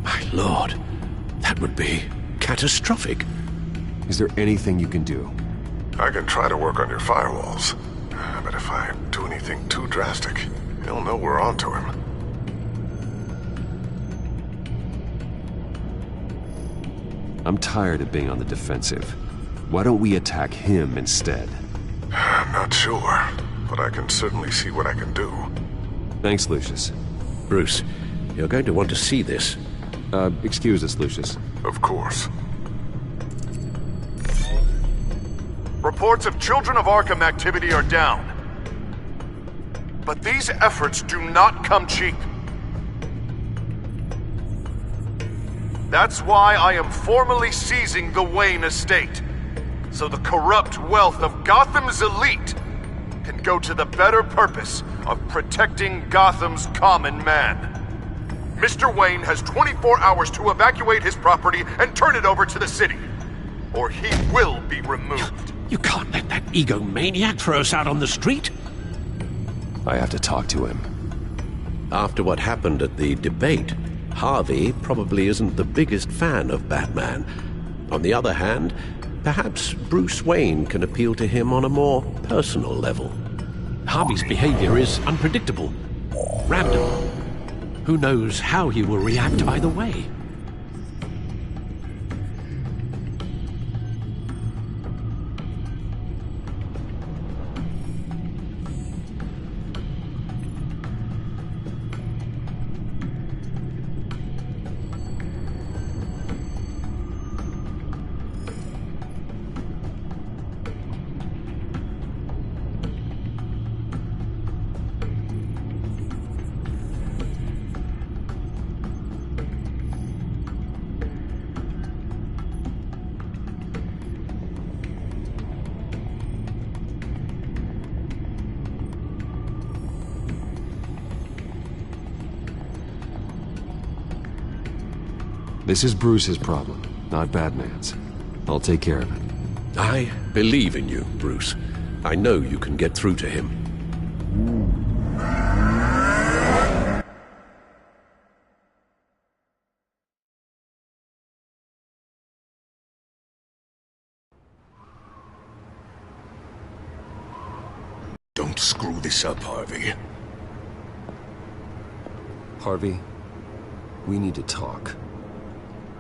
My lord, that would be catastrophic. Is there anything you can do? I can try to work on your firewalls. But if I do anything too drastic, he'll know we're onto him. I'm tired of being on the defensive. Why don't we attack him instead? I'm not sure, but I can certainly see what I can do. Thanks, Lucius. Bruce, you're going to want to see this. Excuse us, Lucius. Of course. Reports of Children of Arkham activity are down. But these efforts do not come cheap. That's why I am formally seizing the Wayne estate, so the corrupt wealth of Gotham's elite can go to the better purpose of protecting Gotham's common man. Mr. Wayne has 24 hours to evacuate his property and turn it over to the city, or he will be removed. You can't let that egomaniac throw us out on the street. I have to talk to him. After what happened at the debate, Harvey probably isn't the biggest fan of Batman. On the other hand, perhaps Bruce Wayne can appeal to him on a more personal level. Harvey's behavior is unpredictable, random. Who knows how he will react either way? This is Bruce's problem, not Batman's. I'll take care of it. I believe in you, Bruce. I know you can get through to him. Don't screw this up, Harvey. Harvey, we need to talk.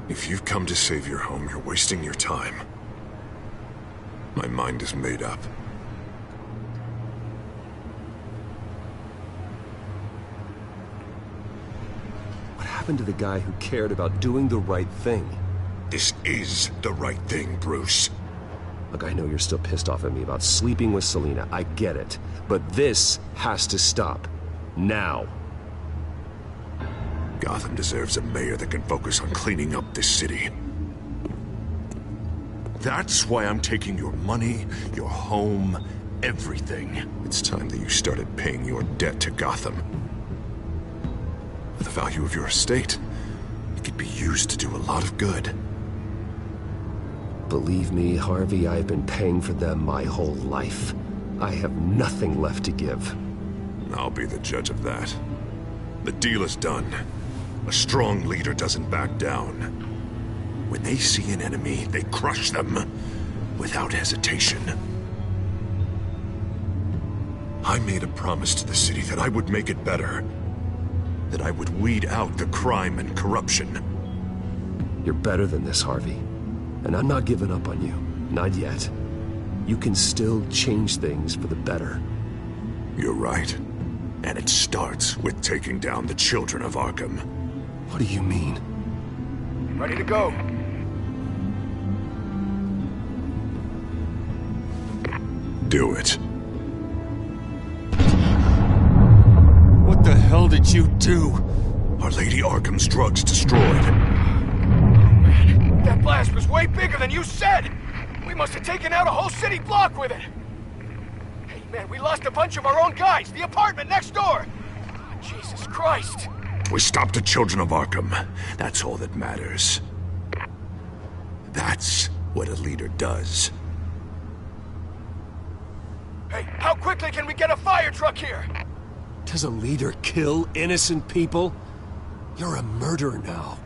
If you've come to save your home, you're wasting your time. My mind is made up. What happened to the guy who cared about doing the right thing? This is the right thing, Bruce. Look, I know you're still pissed off at me about sleeping with Selina. I get it. But this has to stop. Now. Gotham deserves a mayor that can focus on cleaning up this city. That's why I'm taking your money, your home, everything. It's time that you started paying your debt to Gotham. For the value of your estate, it could be used to do a lot of good. Believe me, Harvey, I've been paying for them my whole life. I have nothing left to give. I'll be the judge of that. The deal is done. A strong leader doesn't back down. When they see an enemy, they crush them without hesitation. I made a promise to the city that I would make it better. That I would weed out the crime and corruption. You're better than this, Harvey. And I'm not giving up on you. Not yet. You can still change things for the better. You're right. And it starts with taking down the Children of Arkham. What do you mean? Ready to go. Do it. What the hell did you do? Our Lady Arkham's drugs destroyed. That blast was way bigger than you said! We must have taken out a whole city block with it. Hey, man, we lost a bunch of our own guys. The apartment next door. Jesus Christ. We stopped the children of Arkham. That's all that matters. That's what a leader does. Hey, how quickly can we get a fire truck here? Does a leader kill innocent people? You're a murderer now.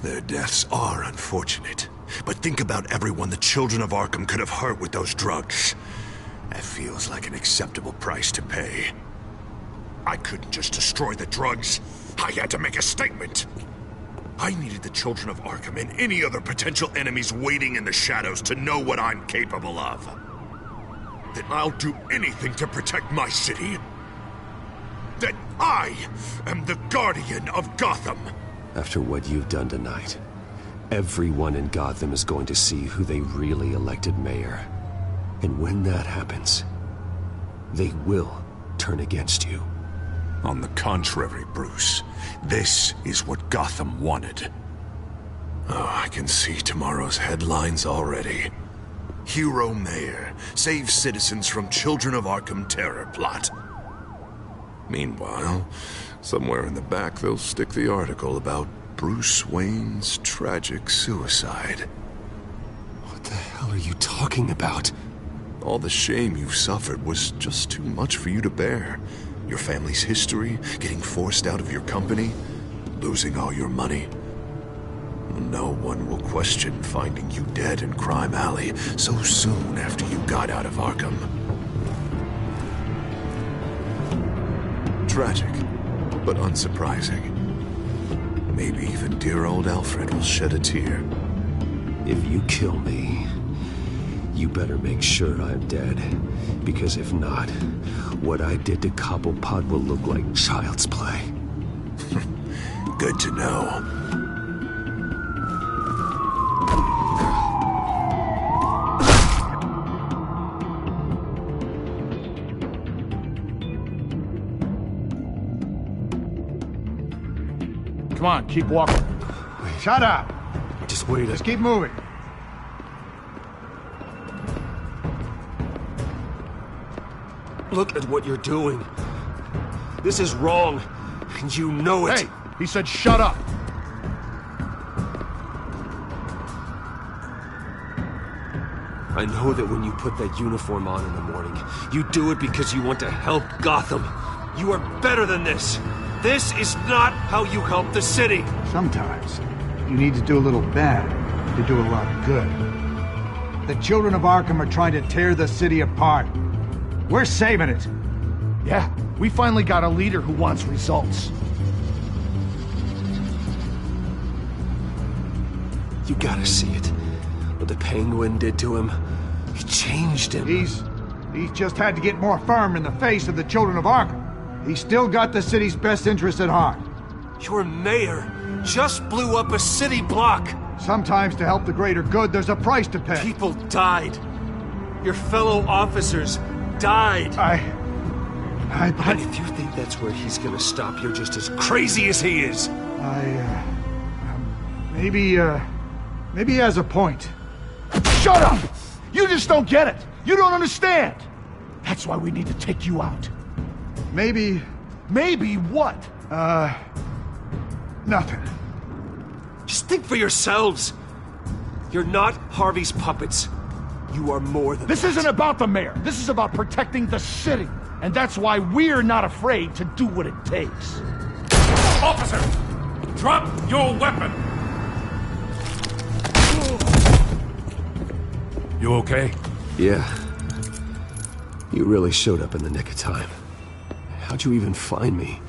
Their deaths are unfortunate. But think about everyone the children of Arkham could have hurt with those drugs. That feels like an acceptable price to pay. I couldn't just destroy the drugs. I had to make a statement. I needed the children of Arkham and any other potential enemies waiting in the shadows to know what I'm capable of. That I'll do anything to protect my city. That I am the guardian of Gotham. After what you've done tonight, everyone in Gotham is going to see who they really elected mayor. And when that happens, they will turn against you. On the contrary, Bruce, this is what Gotham wanted. Oh, I can see tomorrow's headlines already. Hero Mayor saves citizens from Children of Arkham terror plot. Meanwhile, somewhere in the back they'll stick the article about Bruce Wayne's tragic suicide. What the hell are you talking about? All the shame you've suffered was just too much for you to bear. Your family's history, getting forced out of your company, losing all your money. No one will question finding you dead in Crime Alley so soon after you got out of Arkham. Tragic, but unsurprising. Maybe even dear old Alfred will shed a tear. If you kill me, you better make sure I'm dead. Because if not, what I did to Cobblepot will look like child's play. Good to know. Come on, keep walking. Shut up. Just wait. Just keep moving. Look at what you're doing. This is wrong, and you know it. Hey, he said shut up. I know that when you put that uniform on in the morning, you do it because you want to help Gotham. You are better than this. This is not how you help the city. Sometimes you need to do a little bad to do a lot of good. The children of Arkham are trying to tear the city apart. We're saving it. Yeah, we finally got a leader who wants results. You gotta see it. What the Penguin did to him, it changed him. He's just had to get more firm in the face of the children of Arkham. He's still got the city's best interests at heart. Your mayor just blew up a city block. Sometimes to help the greater good, there's a price to pay. People died. Your fellow officers died. And if you think that's where he's gonna stop, you're just as crazy as he is. Maybe he has a point. Shut up! You just don't get it. You don't understand. That's why we need to take you out. Maybe what? Nothing. Just think for yourselves. You're not Harvey's puppets. You are more than This isn't about the mayor. This is about protecting the city. And that's why we're not afraid to do what it takes. Officer! Drop your weapon! You okay? Yeah. You really showed up in the nick of time. How'd you even find me?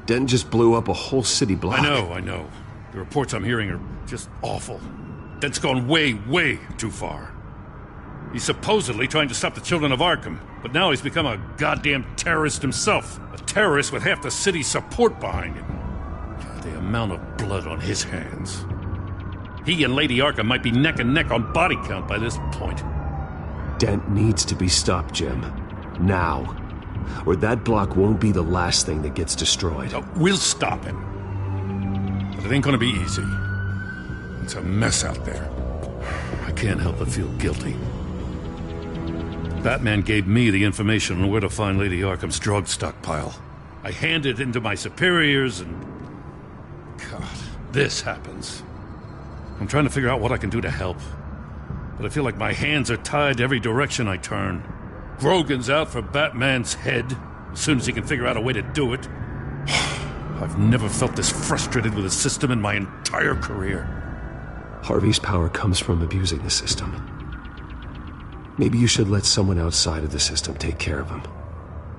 Dent just blew up a whole city block. I know. The reports I'm hearing are just awful. Dent's gone way, way too far. He's supposedly trying to stop the children of Arkham, but now he's become a goddamn terrorist himself. A terrorist with half the city's support behind him. The amount of blood on his hands. He and Lady Arkham might be neck and neck on body count by this point. Dent needs to be stopped, Jim. Now. Or that block won't be the last thing that gets destroyed. We'll stop him. But it ain't gonna be easy. It's a mess out there. I can't help but feel guilty. Batman gave me the information on where to find Lady Arkham's drug stockpile. I handed it into my superiors and... God, this happens. I'm trying to figure out what I can do to help. But I feel like my hands are tied every direction I turn. Grogan's out for Batman's head, as soon as he can figure out a way to do it. I've never felt this frustrated with the system in my entire career. Harvey's power comes from abusing the system. Maybe you should let someone outside of the system take care of him.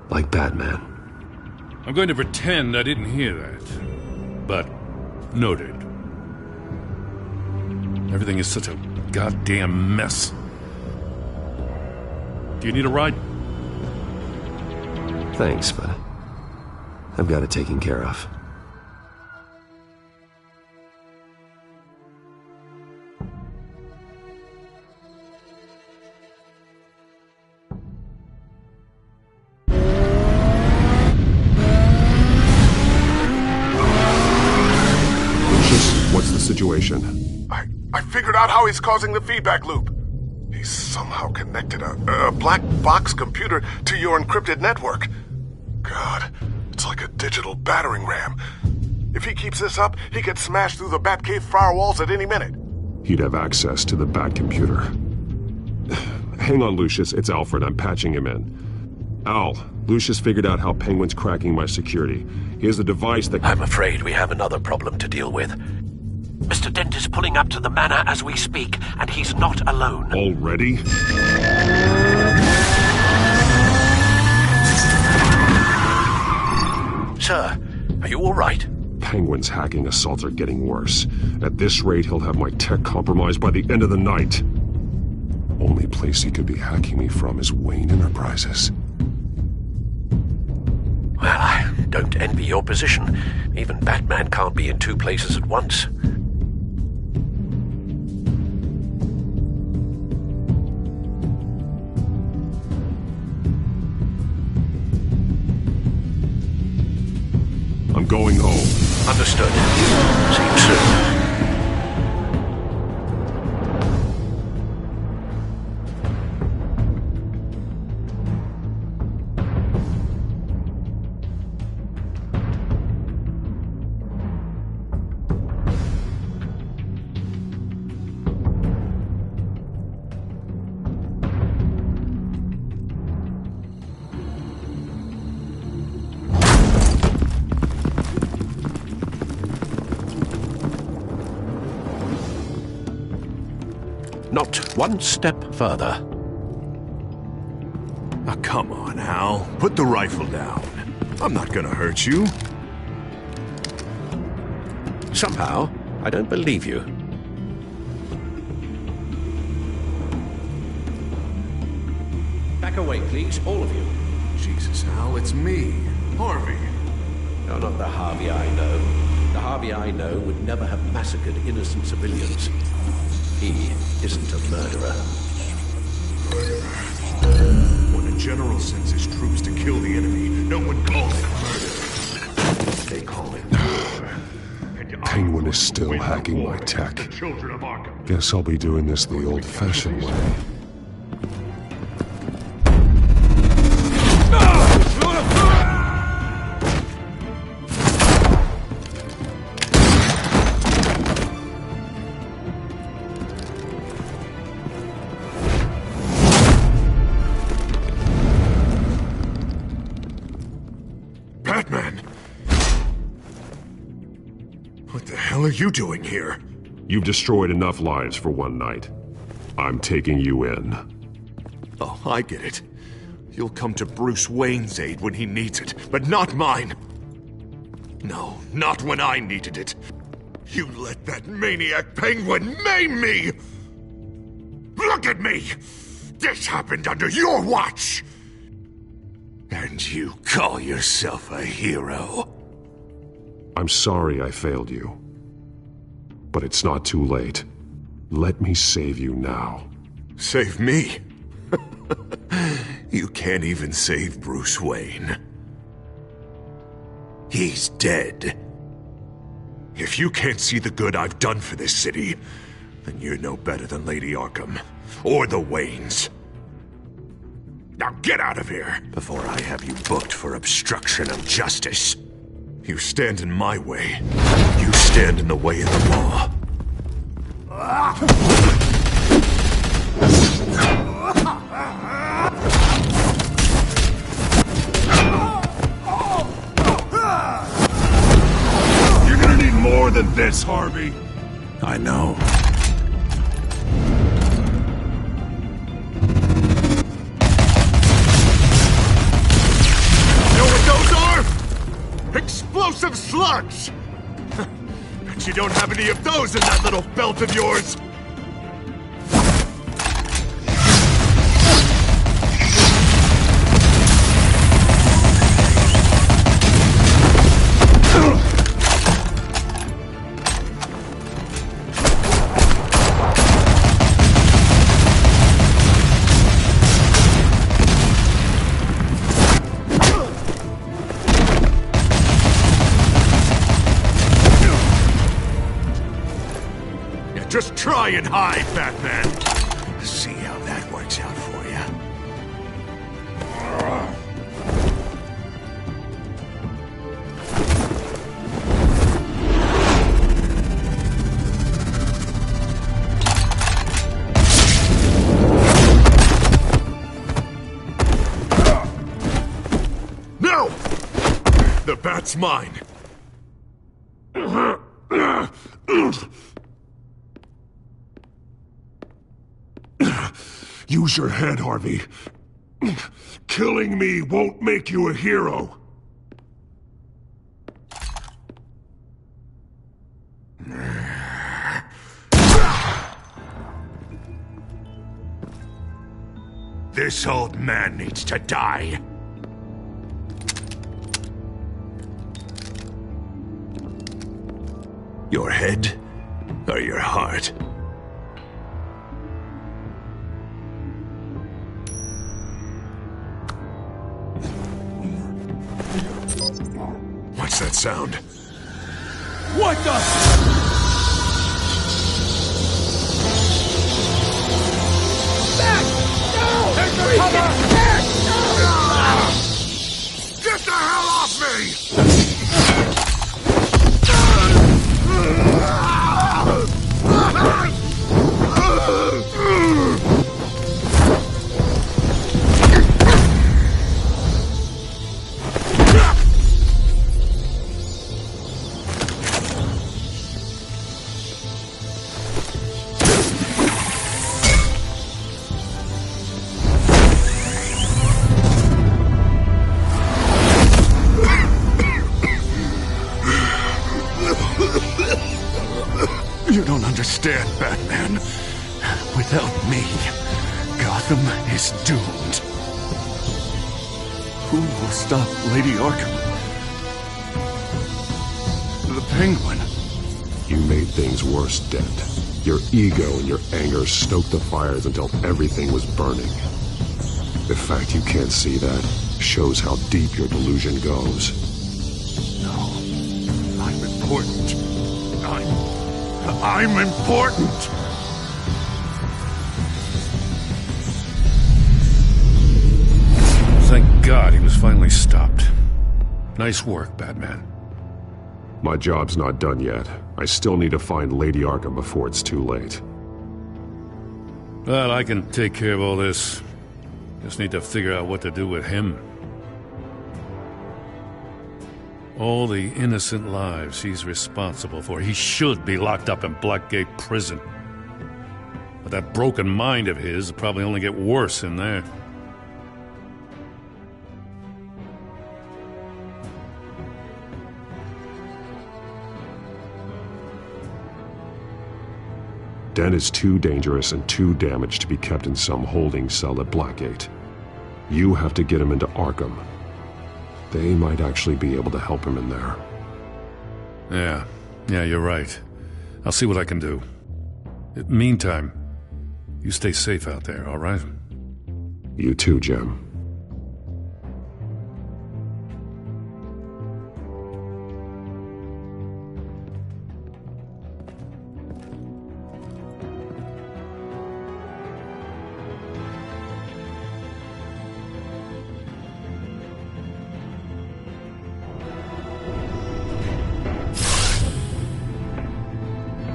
Like Batman. I'm going to pretend I didn't hear that. But, noted. Everything is such a goddamn mess. Do you need a ride? Thanks, but I've got it taken care of. What's the situation? I figured out how he's causing the feedback loop. He's somehow connected a black box computer to your encrypted network. God, it's like a digital battering ram. If he keeps this up, he could smash through the Batcave firewalls at any minute. He'd have access to the Bat computer. Hang on, Lucius. It's Alfred. I'm patching him in. Al, Lucius figured out how Penguin's cracking my security. He has a device that... I'm afraid we have another problem to deal with. Mr. Dent is pulling up to the manor as we speak, and he's not alone. Already? Sir, are you all right? Penguin's hacking assaults are getting worse. At this rate, he'll have my tech compromised by the end of the night. Only place he could be hacking me from is Wayne Enterprises. Well, I don't envy your position. Even Batman can't be in two places at once. I'm going home. Understood. See you soon. Not one step further. Now, come on, Al. Put the rifle down. I'm not gonna hurt you. Somehow, I don't believe you. Back away, please, all of you. Jesus, Al, it's me, Harvey. You're not the Harvey I know. The Harvey I know would never have massacred innocent civilians. He isn't a murderer. When a general sends his troops to kill the enemy, no one calls it murder. They call it war. Penguin is still hacking my tech. Guess I'll be doing this the old-fashioned way. What are you doing here? You've destroyed enough lives for one night. I'm taking you in. Oh, I get it. You'll come to Bruce Wayne's aid when he needs it, but not mine. No, not when I needed it. You let that maniac Penguin maim me! Look at me! This happened under your watch! And you call yourself a hero? I'm sorry I failed you. But it's not too late. Let me save you now. Save me? You can't even save Bruce Wayne. He's dead. If you can't see the good I've done for this city, Then you're no better than Lady Arkham. Or the Waynes. Now get out of here, before I have you booked for obstruction of justice. You stand in my way. You stand in the way of the law. You're gonna need more than this, Harvey. I know. Explosive slugs! Bet you don't have any of those in that little belt of yours! Just try and hide, Batman. See how that works out for you. No! The bat's mine. Use your head, Harvey. Killing me won't make you a hero. This old man needs to die. Your head or your heart? What's that sound? What the? Get the hell off me! You don't understand, Batman. Without me, Gotham is doomed. Who will stop Lady Arkham? The Penguin. You made things worse, Dent. Your ego and your anger stoked the fires until everything was burning. The fact you can't see that shows how deep your delusion goes. No. I'm important. I'm important! Thank God he was finally stopped. Nice work, Batman. My job's not done yet. I still need to find Lady Arkham before it's too late. Well, I can take care of all this. Just need to figure out what to do with him. All the innocent lives he's responsible for. He should be locked up in Blackgate Prison. But that broken mind of his will probably only get worse in there. Den is too dangerous and too damaged to be kept in some holding cell at Blackgate. You have to get him into Arkham. They might actually be able to help him in there. Yeah, you're right. I'll see what I can do. Meantime, you stay safe out there, all right? You too, Jim.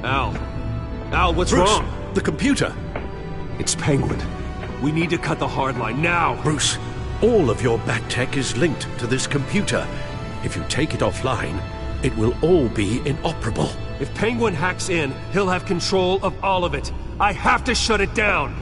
Al, what's Bruce, wrong? the computer. It's Penguin. We need to cut the hard line now. Bruce, all of your bat tech is linked to this computer. If you take it offline, it will all be inoperable. If Penguin hacks in, he'll have control of all of it. I have to shut it down.